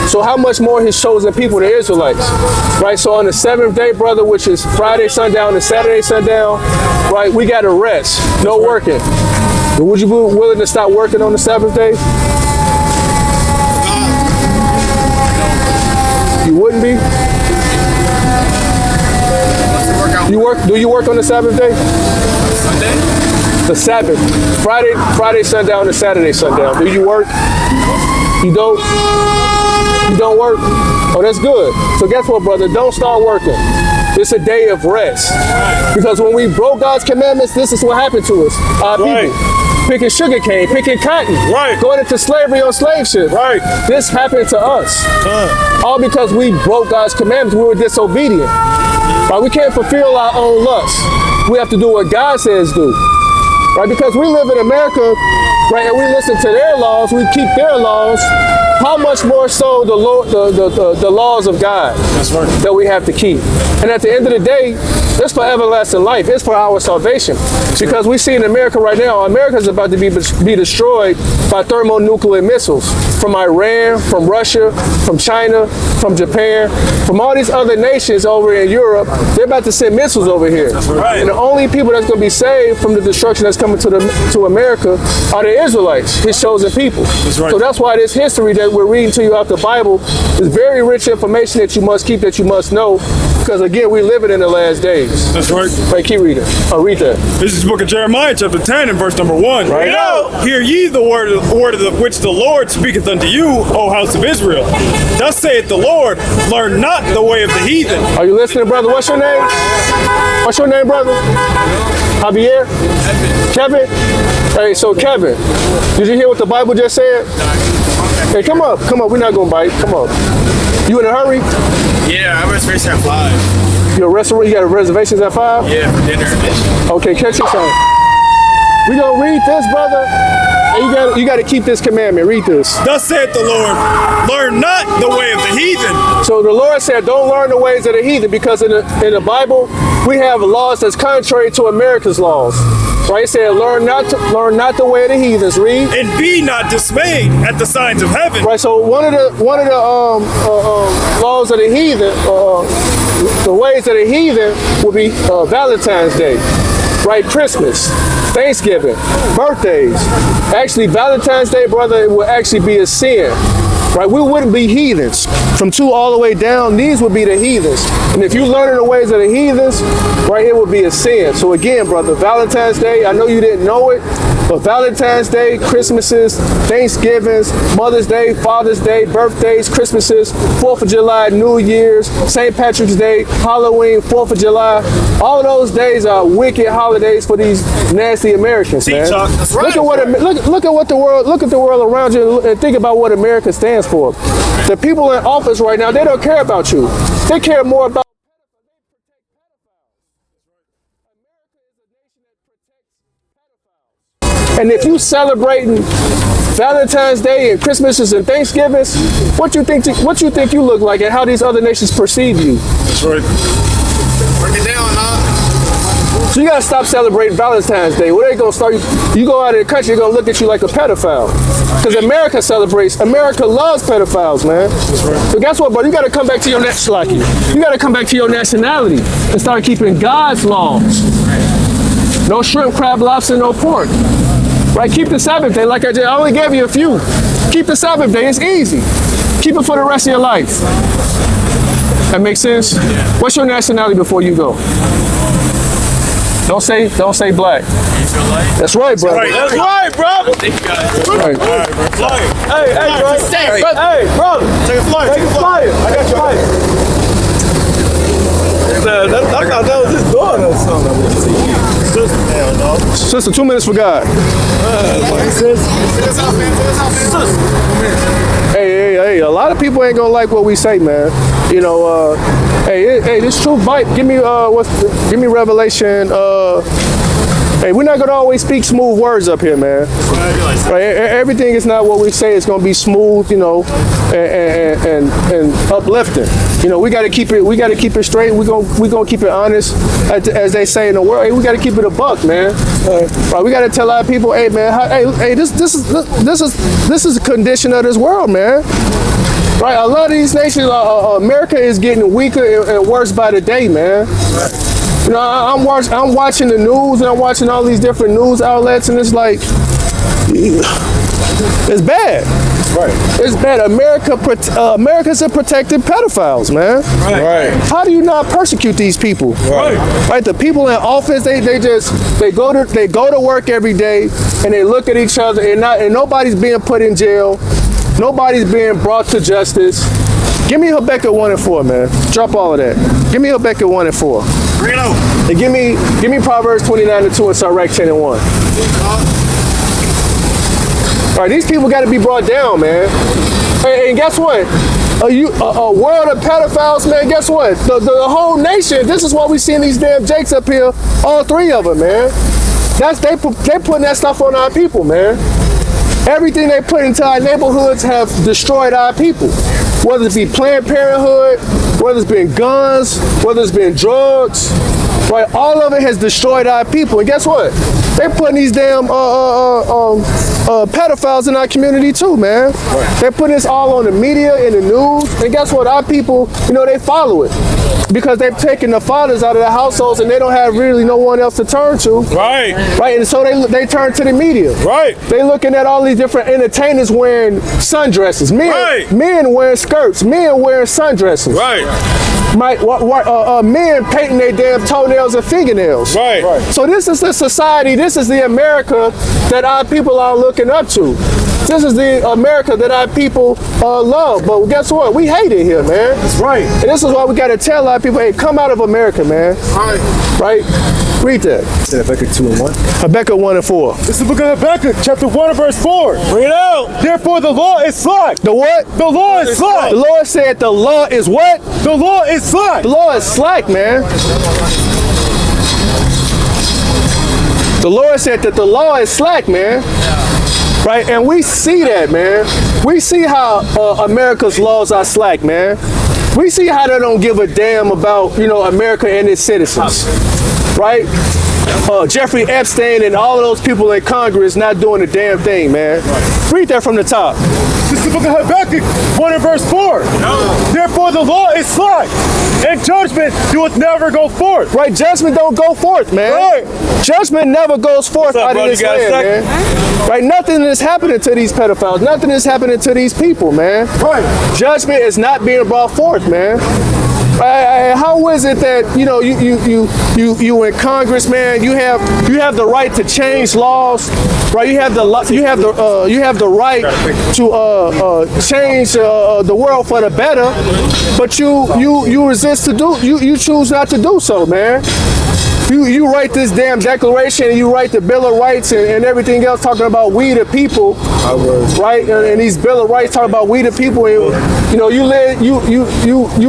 S1: So how much more his chosen people, the Israelites, right? So on the seventh day, brother, which is Friday sundown to Saturday sundown, right, we got to rest, no working. Would you be willing to stop working on the seventh day? You wouldn't be? Do you work on the Sabbath day?
S7: Sunday?
S1: The Sabbath. Friday sundown to Saturday sundown. Do you work? You don't? You don't work? Oh, that's good. So guess what, brother? Don't start working. It's a day of rest. Because when we broke God's commandments, this is what happened to us. Our people. Picking sugar cane, picking cotton, going into slavery on slave ships. This happened to us. All because we broke God's commandments. We were disobedient. Right? We can't fulfill our own lusts. We have to do what God says do. Right? Because we live in America, right, and we listen to their laws, we keep their laws. How much more so the laws of God that we have to keep? And at the end of the day, it's for everlasting life. It's for our salvation. Because we see in America right now, America is about to be destroyed by thermonuclear missiles from Iran, from Russia, from China, from Japan, from all these other nations over in Europe. They're about to send missiles over here. And the only people that's going to be saved from the destruction that's coming to America are the Israelites, his chosen people. So that's why this history that we're reading to you out the Bible is very rich information that you must keep, that you must know. Because again, we're living in the last days.
S7: That's right.
S1: Right, keep reading. Oh, read that.
S7: This is the book of Jeremiah, chapter 10, and verse number 1.
S1: Right.
S7: Hear ye the word of which the Lord speaketh unto you, O house of Israel. Thus saith the Lord, learn not the way of the heathen.
S1: Are you listening, brother? What's your name? What's your name, brother? Javier? Kevin? Hey, so Kevin, did you hear what the Bible just said? Hey, come up. We're not gonna bite. Come up. You in a hurry?
S8: Yeah, I was racing at 5.
S1: Your restaurant? You got reservations at 5?
S8: Yeah, for dinner.
S1: Okay, catch your son. We gonna read this, brother. And you gotta keep this commandment. Read this.
S7: Thus saith the Lord, learn not the way of the heathen.
S1: So the Lord said, don't learn the ways of the heathen, because in the Bible we have laws that's contrary to America's laws. Right? It said, learn not the way of the heathens. Read.
S7: And be not dismayed at the signs of heaven.
S1: Right. So one of the laws of the heathen, the ways of the heathen will be Valentine's Day, right? Christmas, Thanksgiving, birthdays. Actually, Valentine's Day, brother, it will actually be a sin. Right, we wouldn't be heathens. From 2 all the way down, these would be the heathens. And if you learn the ways of the heathens, right, it would be a sin. So again, brother, Valentine's Day, I know you didn't know it, but Valentine's Day, Christmases, Thanksgivings, Mother's Day, Father's Day, birthdays, Christmases, 4th of July, New Year's, St. Patrick's Day, Halloween, 4th of July, all those days are wicked holidays for these nasty Americans, man. Look at the world around you and think about what America stands for. The people in office right now, they don't care about you. They care more about and if you celebrating Valentine's Day and Christmases and Thanksgivings, what you think you look like and how these other nations perceive you?
S7: That's right.
S8: Break it down, huh?
S1: So you gotta stop celebrating Valentine's Day. Where they gonna start? You go out of the country, they're gonna look at you like a pedophile. Because America loves pedophiles, man.
S7: That's right.
S1: So guess what, brother? You gotta come back to your nationality. You gotta come back to your nationality and start keeping God's laws. No shrimp, crab, lobster, no pork. Right? Keep the Sabbath day. Like I only gave you a few. Keep the Sabbath day. It's easy. Keep it for the rest of your life. That makes sense? What's your nationality before you go? Don't say black. That's right, bro.
S7: That's right, bro.
S1: Right. Hey, bro. Hey, brother.
S7: Take a flight.
S1: Take a flight. I got your flight.
S5: I thought that was his daughter or something.
S1: Sister, 2 minutes for God. Hey, a lot of people ain't gonna like what we say, man. You know, hey, this truth bite. Give me Revelation. Hey, we're not gonna always speak smooth words up here, man. Right? Everything is not what we say. It's gonna be smooth, you know, and uplifting. You know, we gotta keep it straight. We gonna keep it honest, as they say in the world. Hey, we gotta keep it a buck, man. Right? We gotta tell our people, hey, man, this is the condition of this world, man. Right? A lot of these nations, America is getting weaker and worse by the day, man. You know, I'm watching the news and I'm watching all these different news outlets, and it's like, it's bad. Right. It's bad. America's a protected pedophiles, man.
S5: Right.
S1: How do you not persecute these people? Right. The people in office, they go to work every day and they look at each other and nobody's being put in jail. Nobody's being brought to justice. Give me Habakkuk 1 and 4, man. Drop all of that. Give me Habakkuk 1 and 4.
S8: Bring it on.
S1: And give me Proverbs 29 and 2 and Sirach 10 and 1. All right, these people got to be brought down, man. And guess what? A world of pedophiles, man. Guess what? The whole nation. This is why we seeing these damn jakes up here. All three of them, man. They putting that stuff on our people, man. Everything they put into our neighborhoods have destroyed our people. Whether it be Planned Parenthood, whether it's been guns, whether it's been drugs, right? All of it has destroyed our people. And guess what? They putting these damn pedophiles in our community too, man. Right. They putting this all on the media, in the news. And guess what? Our people, they follow it. Because they've taken the fathers out of the households and they don't have really no one else to turn to.
S7: Right.
S1: Right. And so they turn to the media.
S7: Right.
S1: They looking at all these different entertainers wearing sundresses. Men wearing skirts. Men wearing sundresses.
S7: Right.
S1: Men painting their damn toenails and fingernails.
S7: Right.
S1: So this is the society, this is the America that our people are looking up to. This is the America that our people love. But guess what? We hate it here, man.
S5: That's right.
S1: And this is why we got to tell our people, hey, come out of America, man. Right? Read that.
S5: Habakkuk 2 and 1.
S1: Habakkuk 1 and 4.
S5: This is the book of Habakkuk, chapter 1 and verse 4.
S7: Bring it out.
S5: Therefore the law is slack.
S1: The what?
S5: The law is slack.
S1: The Lord said the law is what?
S5: The law is slack.
S1: The law is slack, man. The Lord said that the law is slack, man. Right? And we see that, man. We see how America's laws are slack, man. We see how they don't give a damn about, America and its citizens. Right? Jeffrey Epstein and all of those people in Congress not doing a damn thing, man. Read that from the top.
S5: This is the book of Habakkuk 1 and verse 4. Therefore the law is slack, and judgment doeth never go forth.
S1: Right, judgment don't go forth, man.
S5: Right.
S1: Judgment never goes forth out of this land, man. Right, nothing is happening to these pedophiles. Nothing is happening to these people, man.
S5: Right.
S1: Judgment is not being brought forth, man. How is it that you in Congress, man? You have the right to change laws, right? You have the right to change the world for the better, but you resist to do. You choose not to do so, man. You write this damn declaration and you write the Bill of Rights and everything else talking about we the people, right? And these Bill of Rights talking about we the people, and you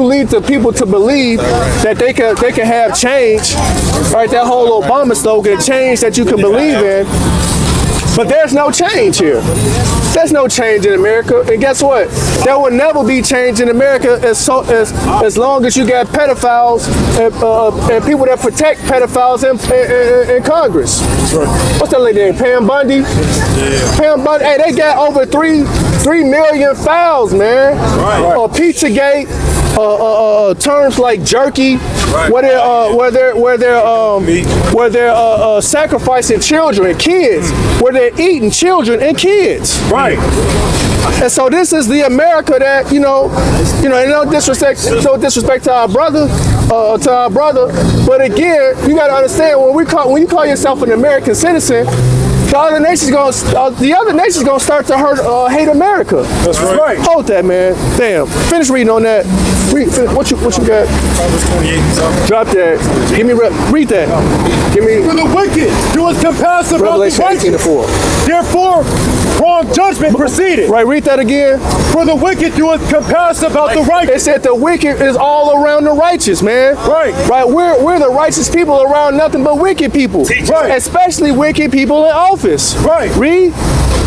S1: lead the people to believe that they can have change, right? That whole Obama slogan, change that you can believe in. But there's no change here. There's no change in America. And guess what? There will never be change in America as long as you got pedophiles and people that protect pedophiles in Congress. What's that lady name? Pam Bundy? Yeah. Pam Bundy. Hey, they got over 3 million files, man. Right. Pizzagate. Terms like jerky, where they're sacrificing children, kids, where they're eating children and kids.
S5: Right.
S1: And so this is the America that and no disrespect to our brother, but again, you got to understand when you call yourself an American citizen, the other nation's gonna start to hate America.
S5: That's right.
S1: Hold that, man. Damn. Finish reading on that. What you got?
S5: Proverbs 28.
S1: Drop that. Read that. Give me.
S5: For the wicked doeth compass about the righteous. Therefore, wrong judgment proceeded.
S1: Right. Read that again.
S5: For the wicked doeth compass about the righteous.
S1: It said the wicked is all around the righteous, man.
S5: Right.
S1: Right. We're the righteous people around nothing but wicked people.
S5: Right.
S1: Especially wicked people in office.
S5: Right.
S1: Read.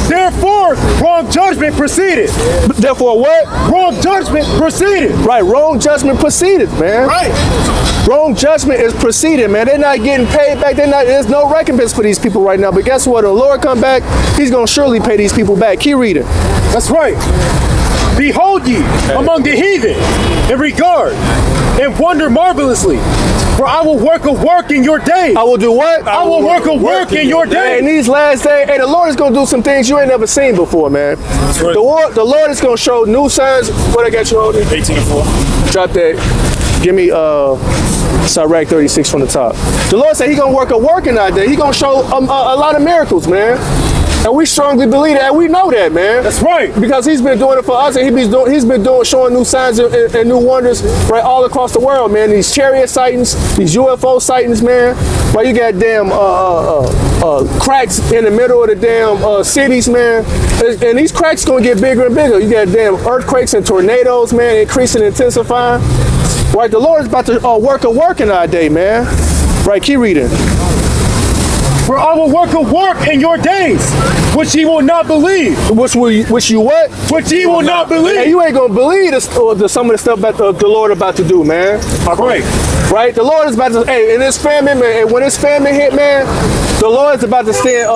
S5: Therefore, wrong judgment proceeded.
S1: Therefore what?
S5: Wrong judgment proceeded.
S1: Right, wrong judgment proceeded, man.
S5: Right.
S1: Wrong judgment is proceeded, man. They're not getting paid back. There's no recompense for these people right now. But guess what? When the Lord come back, he's going to surely pay these people back. Keep reading.
S5: That's right. Behold ye among the heathen in regard and wonder marvelously. For I will work a work in your days.
S1: I will do what?
S5: I will work a work in your days.
S1: In these last days, the Lord is going to do some things you ain't never seen before, man. That's right. The Lord is going to show new signs. What I got you holding?
S7: 18 and 4.
S1: Drop that. Give me Sirach 36 from the top. The Lord said he's going to work a work in our day. He's going to show a lot of miracles, man. And we strongly believe that. We know that, man.
S5: That's right.
S1: Because he's been doing it for us, and he's been doing showing new signs and new wonders right all across the world, man. These chariot sightings, these UFO sightings, man. Right, you got damn cracks in the middle of the damn cities, man. And these cracks gonna get bigger and bigger. You got damn earthquakes and tornadoes, man, increasing, intensifying. Right, the Lord is about to work in our day, man. Right, keep reading.
S5: For I will work a work in your days, which ye will not believe.
S1: Which you what?
S5: Which ye will not believe.
S1: Hey, you ain't gonna believe some of the stuff that the Lord about to do, man.
S5: Right.
S1: Right? The Lord is about to, hey, in this famine, man, and when this famine hit, man, the Lord is about to send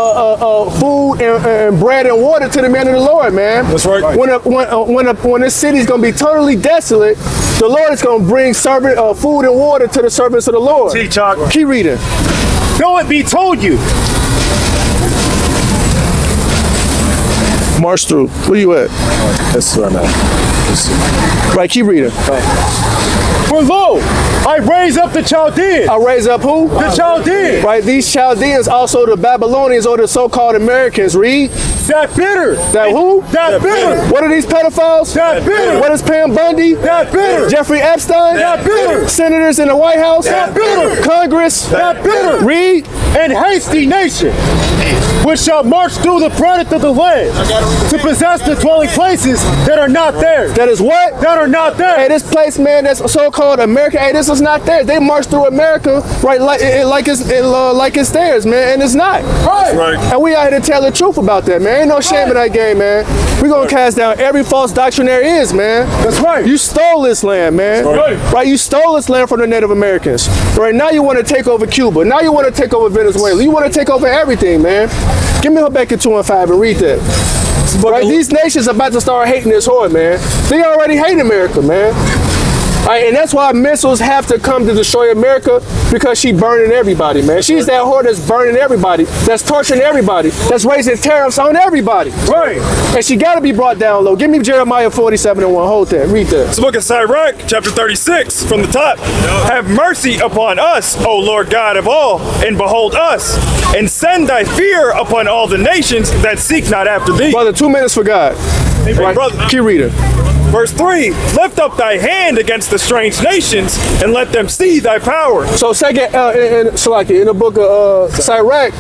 S1: food and bread and water to the man of the Lord, man.
S7: That's right.
S1: When this city's gonna be totally desolate, the Lord is gonna bring food and water to the servants of the Lord. Keep reading.
S5: Though it be told you.
S1: March through. Where you at?
S9: That's where I'm at.
S1: Right, keep reading.
S5: For lo, I raise up the Chaldeans.
S1: I raise up who?
S5: The Chaldeans.
S1: Right, these Chaldeans, also the Babylonians or the so-called Americans. Read.
S5: That bitter.
S1: That who?
S5: That bitter.
S1: What are these pedophiles?
S5: That bitter.
S1: What is Pam Bundy?
S5: That bitter.
S1: Jeffrey Epstein?
S5: That bitter.
S1: Senators in the White House?
S5: That bitter.
S1: Congress?
S5: That bitter.
S1: Read.
S5: And hasty nation, which shall march through the product of the land to possess the dwelling places that are not theirs.
S1: That is what?
S5: That are not theirs.
S1: Hey, this place, man, that's so-called America. Hey, this is not theirs. They march through America, right, like it's theirs, man, and it's not.
S5: Right.
S1: And we out here to tell the truth about that, man. Ain't no shame in that game, man. We gonna cast down every false doctrine there is, man.
S5: That's right.
S1: You stole this land, man. Right. You stole this land from the Native Americans. Right now, you want to take over Cuba. Now you want to take over Venezuela. You want to take over everything, man. Give me Habakkuk 2 and 5 and read that. Right, these nations about to start hating this whore, man. They already hate America, man. Right, and that's why missiles have to come to destroy America, because she burning everybody, man. She's that whore that's burning everybody, that's torturing everybody, that's raising tariffs on everybody.
S5: Right.
S1: And she got to be brought down low. Give me Jeremiah 47 and 1. Hold that. Read that.
S7: It's the book of Sirach, chapter 36, from the top. Have mercy upon us, O Lord God of all, and behold us, and send thy fear upon all the nations that seek not after thee.
S1: Brother, 2 minutes for God. Right.
S7: Brother.
S1: Keep reading.
S7: Verse 3, lift up thy hand against the strange nations and let them see thy power.
S1: So second, in the book of Sirach,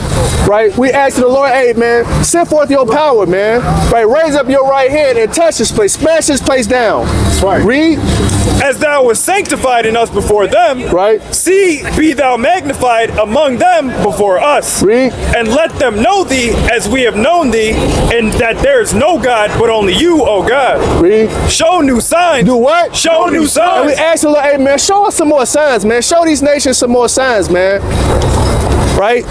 S1: right, we asked the Lord, hey, man, send forth your power, man. Right, raise up your right hand and touch this place, smash this place down.
S5: That's right.
S1: Read.
S7: As thou wast sanctified in us before them,
S1: right,
S7: see, be thou magnified among them before us.
S1: Read.
S7: And let them know thee as we have known thee, and that there is no God but only you, O God.
S1: Read.
S7: Show new signs.
S1: Do what?
S7: Show new signs.
S1: And we asked the Lord, hey, man, show us some more signs, man. Show these nations some more signs, man. Right?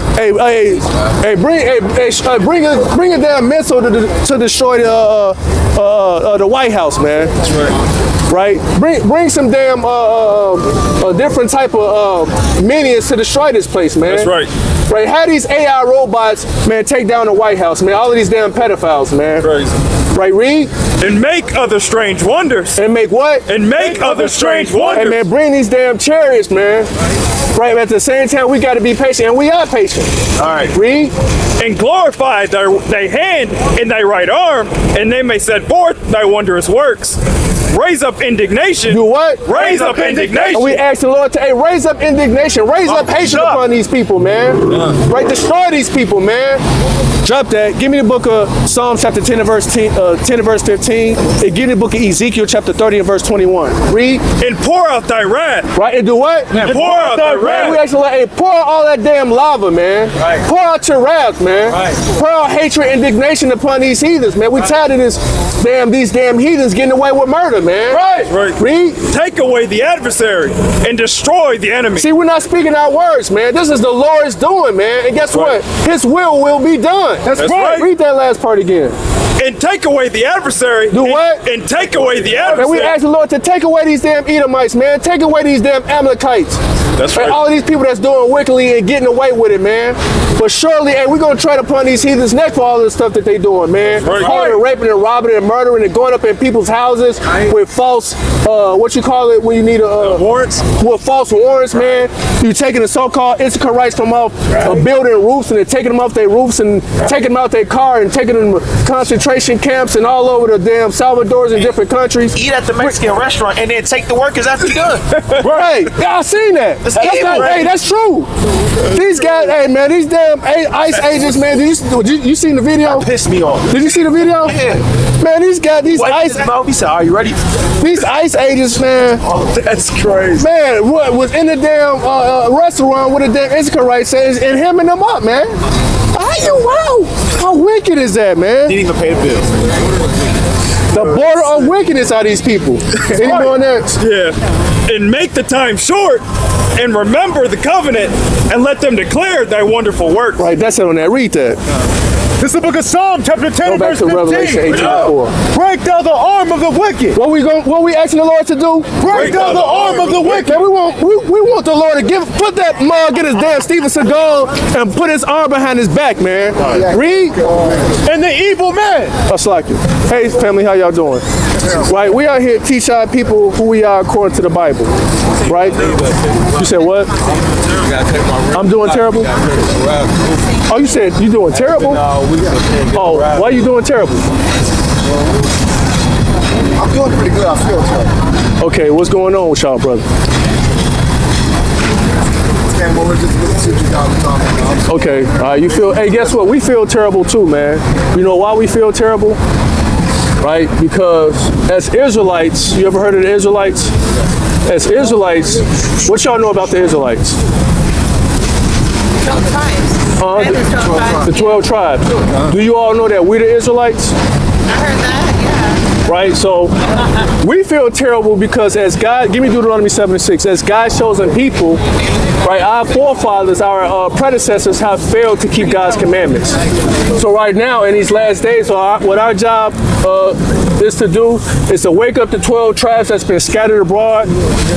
S1: Bring a damn missile to destroy the White House, man.
S7: That's right.
S1: Right? Bring some damn a different type of minions to destroy this place, man.
S7: That's right.
S1: Right? How these AI robots, man, take down the White House, man. All of these damn pedophiles, man.
S7: Crazy.
S1: Right, read.
S7: And make other strange wonders.
S1: And make what?
S7: And make other strange wonders.
S1: Hey, man, bring these damn chariots, man. Right, at the same time, we got to be patient, and we are patient.
S7: All right.
S1: Read.
S7: And glorify thy hand and thy right arm, and they may set forth thy wondrous works. Raise up indignation.
S1: Do what?
S7: Raise up indignation.
S1: And we ask the Lord to raise up indignation. Raise up patience upon these people, man. Right, destroy these people, man. Drop that. Give me the book of Psalms chapter 10 and verse 10 and verse 15. And give me the book of Ezekiel chapter 30 and verse 21. Read.
S7: And pour out thy wrath.
S1: Right, and do what?
S7: And pour out thy wrath.
S1: We actually hey, pour out all that damn lava, man.
S7: Right.
S1: Pour out your wrath, man.
S7: Right.
S1: Pour out hatred, indignation upon these heathens, man. We tired of these damn heathens getting away with murder, man.
S7: Right. Right.
S1: Read.
S7: Take away the adversary and destroy the enemy.
S1: See, we're not speaking our words, man. This is the Lord's doing, man. And guess what? His will be done.
S5: That's right.
S1: Read that last part again.
S7: and take away the adversary.
S1: Do what?
S7: And take away the
S1: And we
S7: adversary.
S1: ask the Lord to take away these damn Edomites, man. Take away these damn Amalekites.
S7: That's
S1: And
S7: right.
S1: all of these people that's doing wickedly and getting away with it, man. But surely, hey, we're going to tread upon these heathens' neck for all this stuff that they doing, man.
S7: Right.
S1: Calling and raping and robbing and murdering and going up in people's houses with false, what you call it when you need
S7: Warrants.
S1: with false warrants, man. You taking the so-called Issacharites from off building roofs and they're taking them off their roofs and taking them out their car and taking them to concentration camps and all over the damn Salvadors in different countries.
S10: Eat at the Mexican restaurant and then take the workers after you're done.
S1: Right. Yeah, I seen that.
S10: That's evil, right?
S1: Hey, that's true. These guys, hey man, these damn ICE agents, man. You seen the video?
S10: Pissed me off.
S1: Did you see the video?
S10: Yeah.
S1: Man, these guys, these
S10: Wiped
S1: ICE,
S10: his mouth. He said, "Are you ready?"
S1: these ICE agents, man.
S10: Oh, that's crazy.
S1: Man, what was in the damn restaurant with a damn Issacharites and hemming them up, man? How wicked is that, man?
S10: Didn't even pay the bills.
S1: The border of wickedness are these people. Anyone next?
S7: Yeah. And make the time short and remember the covenant and let them declare thy wonderful work.
S1: Right, that's it on that. Read that.
S5: This is the book of Psalm, chapter 10,
S1: Go back
S5: verse
S1: to
S5: 15.
S1: Revelation 18:4.
S5: Break down the arm of the wicked.
S1: What we asking the Lord to do?
S5: Break down the arm of the wicked.
S1: Man, we want the Lord to put that mug in his damn Steven Seagal and put his arm behind his back, man. Read.
S5: And the evil man.
S1: That's like it. Hey, family, how y'all doing? Right, we out here to teach our people who we are according to the Bible. Right? You said what? I'm doing terrible? Oh, you said you doing terrible? Oh, why you doing terrible?
S9: I'm doing pretty good. I feel terrible.
S1: Okay, what's going on with y'all, brother?
S9: And what we're just listening to you guys talking about.
S1: Okay, you feel, hey, guess what? We feel terrible too, man. You know why we feel terrible? Right? Because as Israelites, you ever heard of the Israelites? As Israelites, what y'all know about the Israelites?
S2: 12 tribes.
S1: The 12 tribes. Do you all know that we're the Israelites?
S2: I heard that, yeah.
S1: Right, so we feel terrible because as God, give me Deuteronomy 7:6, as God's chosen people, right, our forefathers, our predecessors have failed to keep God's commandments. So right now, in these last days, what our job is to do is to wake up the 12 tribes that's been scattered abroad,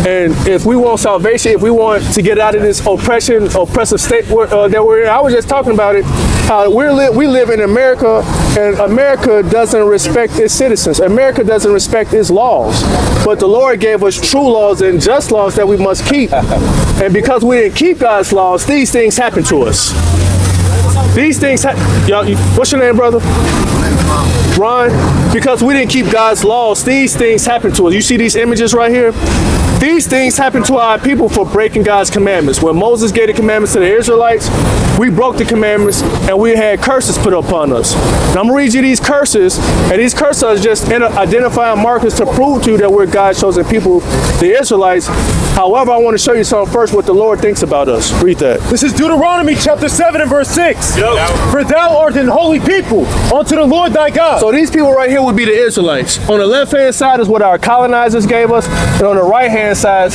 S1: and if we want salvation, if we want to get out of this oppressive state that we're in, I was just talking about it, how we live in America, and America doesn't respect its citizens. America doesn't respect its laws. But the Lord gave us true laws and just laws that we must keep. And because we didn't keep God's laws, these things happen to us. These things, what's your name, brother? Ron. Because we didn't keep God's laws, these things happen to us. You see these images right here? These things happen to our people for breaking God's commandments. When Moses gave the commandments to the Israelites, we broke the commandments and we had curses put upon us. Now I'm gonna read you these curses, and these curses are just identifying markers to prove to you that we're God's chosen people, the Israelites. However, I want to show you something first, what the Lord thinks about us. Read that.
S5: This is Deuteronomy chapter 7 and verse 6. For thou art an holy people unto the Lord thy God.
S1: So these people right here would be the Israelites. On the left-hand side is what our colonizers gave us, and on the right-hand side,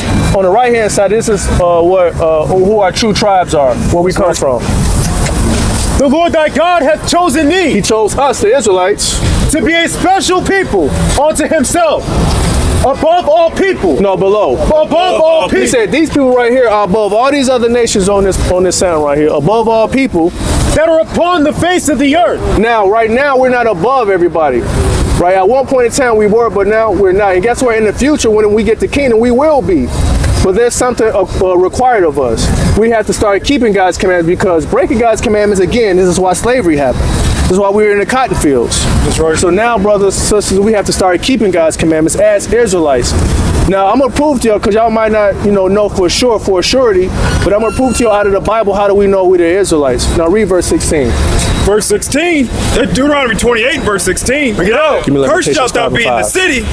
S1: this is who our true tribes are, where we come from.
S5: The Lord thy God hath chosen thee.
S1: He chose us, the Israelites,
S5: to be a special people unto himself, above all people.
S1: No, below.
S5: Above all people.
S1: He said these people right here are above all these other nations on this sound right here. Above all people
S5: that are upon the face of the earth.
S1: Now, right now, we're not above everybody. Right? At one point in time we were, but now we're not. And guess what? In the future, when we get to kingdom, we will be. But there's something required of us. We have to start keeping God's commandments, because breaking God's commandments, again, this is why slavery happened. This is why we were in the cotton fields.
S7: That's right.
S1: So now, brothers and sisters, we have to start keeping God's commandments as Israelites. Now, I'm going to prove to y'all, because y'all might not, know for sure, for a surety, but I'm going to prove to y'all out of the Bible, how do we know we're the Israelites? Now, read verse 16.
S7: Verse 16, Deuteronomy 28, verse 16. Bring it out. Cursed shalt thou be in the city,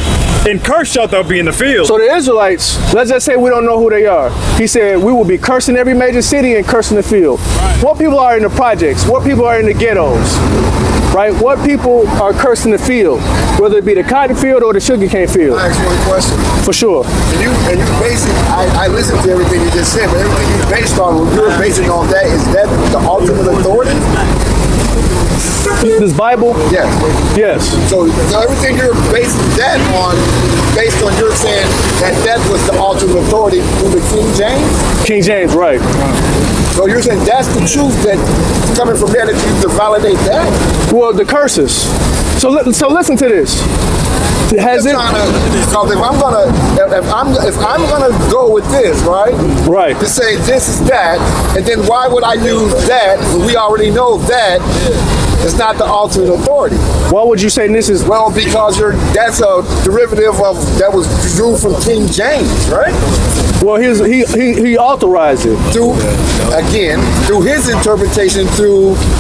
S7: and cursed shalt thou be in the field.
S1: So the Israelites, let's just say we don't know who they are. He said we will be cursing every major city and cursing the field. Right. What people are in the projects? What people are in the ghettos? Right? What people are cursing the field? Whether it be the cotton field or the sugarcane field.
S9: I ask you one question.
S1: For sure.
S9: And you basing, I listened to everything you just said, but everything you based on, what you're basing on that, is that the ultimate authority?
S1: This Bible?
S9: Yes.
S1: Yes.
S9: So everything you're basing that on, based on you're saying that was the ultimate authority through the King James?
S1: King James, right.
S9: So you're saying that's the truth that's coming from there that you to validate that?
S1: Well, the curses. So listen to this. Has it?
S9: Because if I'm gonna go with this, right?
S1: Right.
S9: To say this is that, and then why would I use that? We already know that it's not the ultimate authority.
S1: Why would you say this is?
S9: Well, because that's a derivative of that was drew from King James, right?
S1: Well, he authorized it
S9: through his interpretation.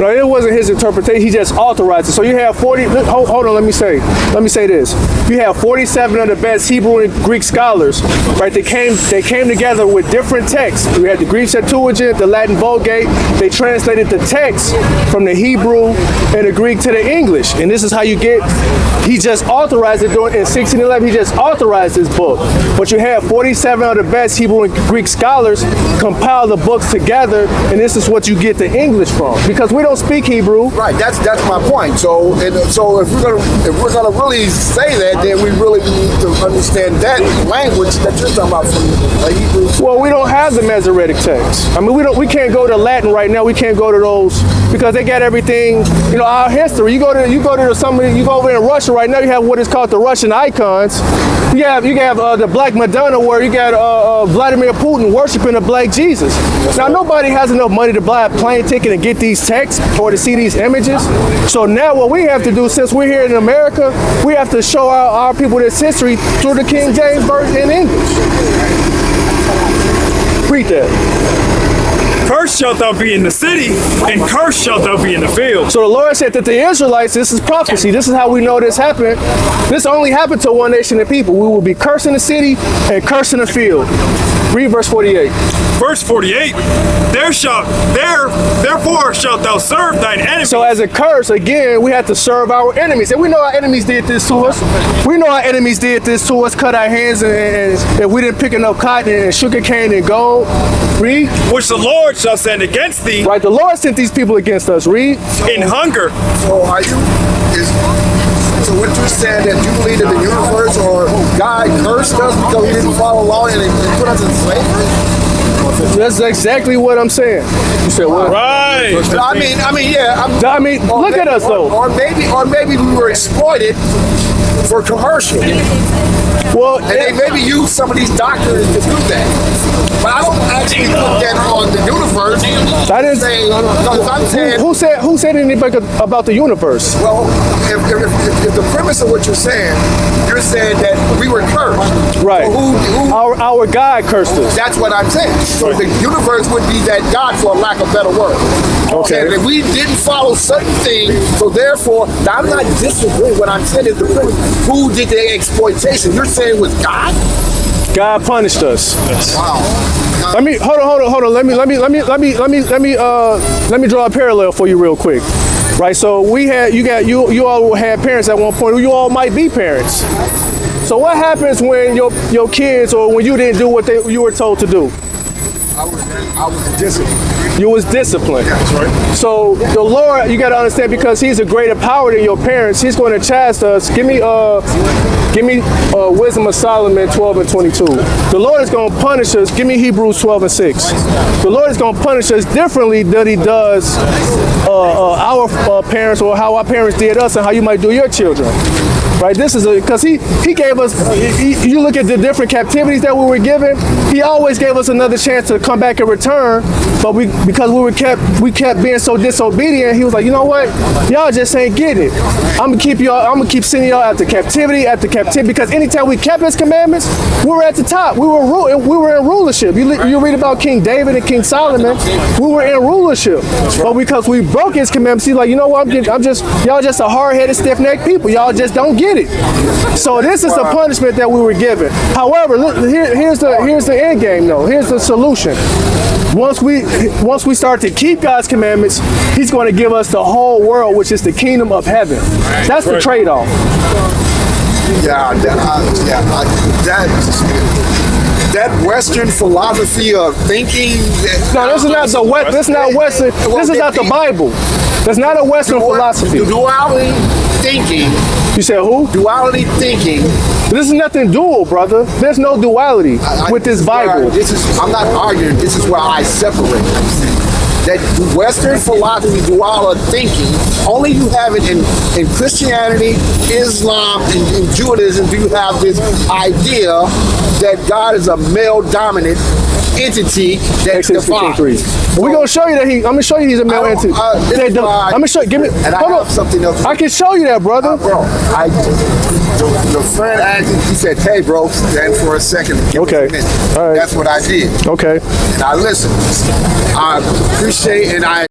S1: No, it wasn't his interpretation. He just authorized it. So you have 40. Hold on. Let me say this. You have 47 of the best Hebrew and Greek scholars, right? They came together with different texts. We had the Greek Septuagint, the Latin Vulgate. They translated the text from the Hebrew and the Greek to the English, and this is how you get. He just authorized it in 1611. He just authorized this book. But you have 47 of the best Hebrew and Greek scholars compile the books together, and this is what you get the English from, because we don't speak Hebrew.
S9: Right. That's my point. So if we're gonna really say that, then we really need to understand that language that you're talking about from Hebrew.
S1: Well, we don't have the Masoretic text. I mean, we can't go to Latin right now. We can't go to those because they got everything. You know, our history. You go over in Russia right now. You have what is called the Russian icons. You have the Black Madonna, where you got Vladimir Putin worshiping a Black Jesus. Now, nobody has enough money to buy a plane ticket and get these texts or to see these images. So now what we have to do, since we're here in America, we have to show our people this history through the King James Version in English. Read that.
S7: Cursed shalt thou be in the city, and cursed shalt thou be in the field.
S1: So the Lord said that the Israelites, this is prophecy. This is how we know this happened. This only happened to one nation of people. We will be cursed in the city and cursed in the field. Read verse 48.
S7: Verse 48, therefore shalt thou serve thine enemies.
S1: So as a curse, again, we have to serve our enemies. And we know our enemies did this to us. We know our enemies did this to us, cut our hands, and we didn't pick enough cotton and sugar cane and gold. Read.
S7: Which the Lord shall send against thee.
S1: Right, the Lord sent these people against us. Read.
S7: In hunger.
S9: So so what you're saying, that you believe that the universe or God cursed us because we didn't follow law and put us in slavery?
S1: That's exactly what I'm saying. You said what?
S7: Right.
S9: I mean, yeah.
S1: Look at us though.
S9: Or maybe we were exploited for commercial.
S1: Well,
S9: and they maybe use some of these doctors to do that. But I don't actually put that on the universe.
S1: That is who said anything about the universe?
S9: Well, if the premise of what you're saying that we were cursed.
S1: Right.
S9: So
S1: our God cursed us.
S9: That's what I'm saying. So the universe would be that God, for lack of a better word.
S1: Okay.
S9: And if we didn't follow certain things, so therefore, I'm not disagreeing. What I'm saying is the premise. Who did the exploitation? You're saying it was God?
S1: God punished us.
S9: Wow.
S1: Let me hold on. Let me draw a parallel for you real quick. Right. So you all had parents at one point. You all might be parents. So what happens when your kids, or when you didn't do what you were told to do?
S9: I was disciplined.
S1: You was disciplined.
S9: That's right.
S1: So the Lord, you got to understand, because He's a greater power than your parents, He's going to chastise us. Give me Wisdom of Solomon 12 and 22. The Lord is going to punish us. Give me Hebrews 12 and 6. The Lord is going to punish us differently than He does our parents, or how our parents did us, and how you might do your children. Right, this is because he gave us. You look at the different captivities that we were given. He always gave us another chance to come back and return. But because we kept being so disobedient, He was like, you know what, y'all just ain't getting it. I'm gonna keep sending y'all after captivity. Because anytime we kept His commandments, we were at the top. We were in rulership. You read about King David and King Solomon. We were in rulership. But because we broke His commandments, He's like, you know what, y'all just a hard-headed, stiff-necked people. Y'all just don't get it. So this is the punishment that we were given. However, look, here's the end game though. Here's the solution. Once we start to keep God's commandments, He's going to give us the whole world, which is the kingdom of heaven. That's the trade-off.
S9: That Western philosophy of thinking.
S1: No, this is not the West. This is not Western. This is not the Bible. That's not a Western philosophy.
S9: Duality thinking.
S1: You said who?
S9: Duality thinking.
S1: This is nothing dual, brother. There's no duality with this Bible.
S9: I'm not arguing. This is where I separate. That Western philosophy, duality thinking, only you have it in Christianity, Islam, and Judaism. Do you have this idea that God is a male-dominant entity that defines?
S1: We're gonna show you that I'm gonna show you he's a male entity. I'm gonna show you. Give me.
S9: And
S1: hold
S9: I
S1: on.
S9: have something else.
S1: I can show you that, brother.
S9: Bro, the friend asked, he said, "Hey, bro, stand for a second. Give us a minute."
S1: All right.
S9: That's what I did.
S1: Okay.
S9: And I listened. I appreciate and I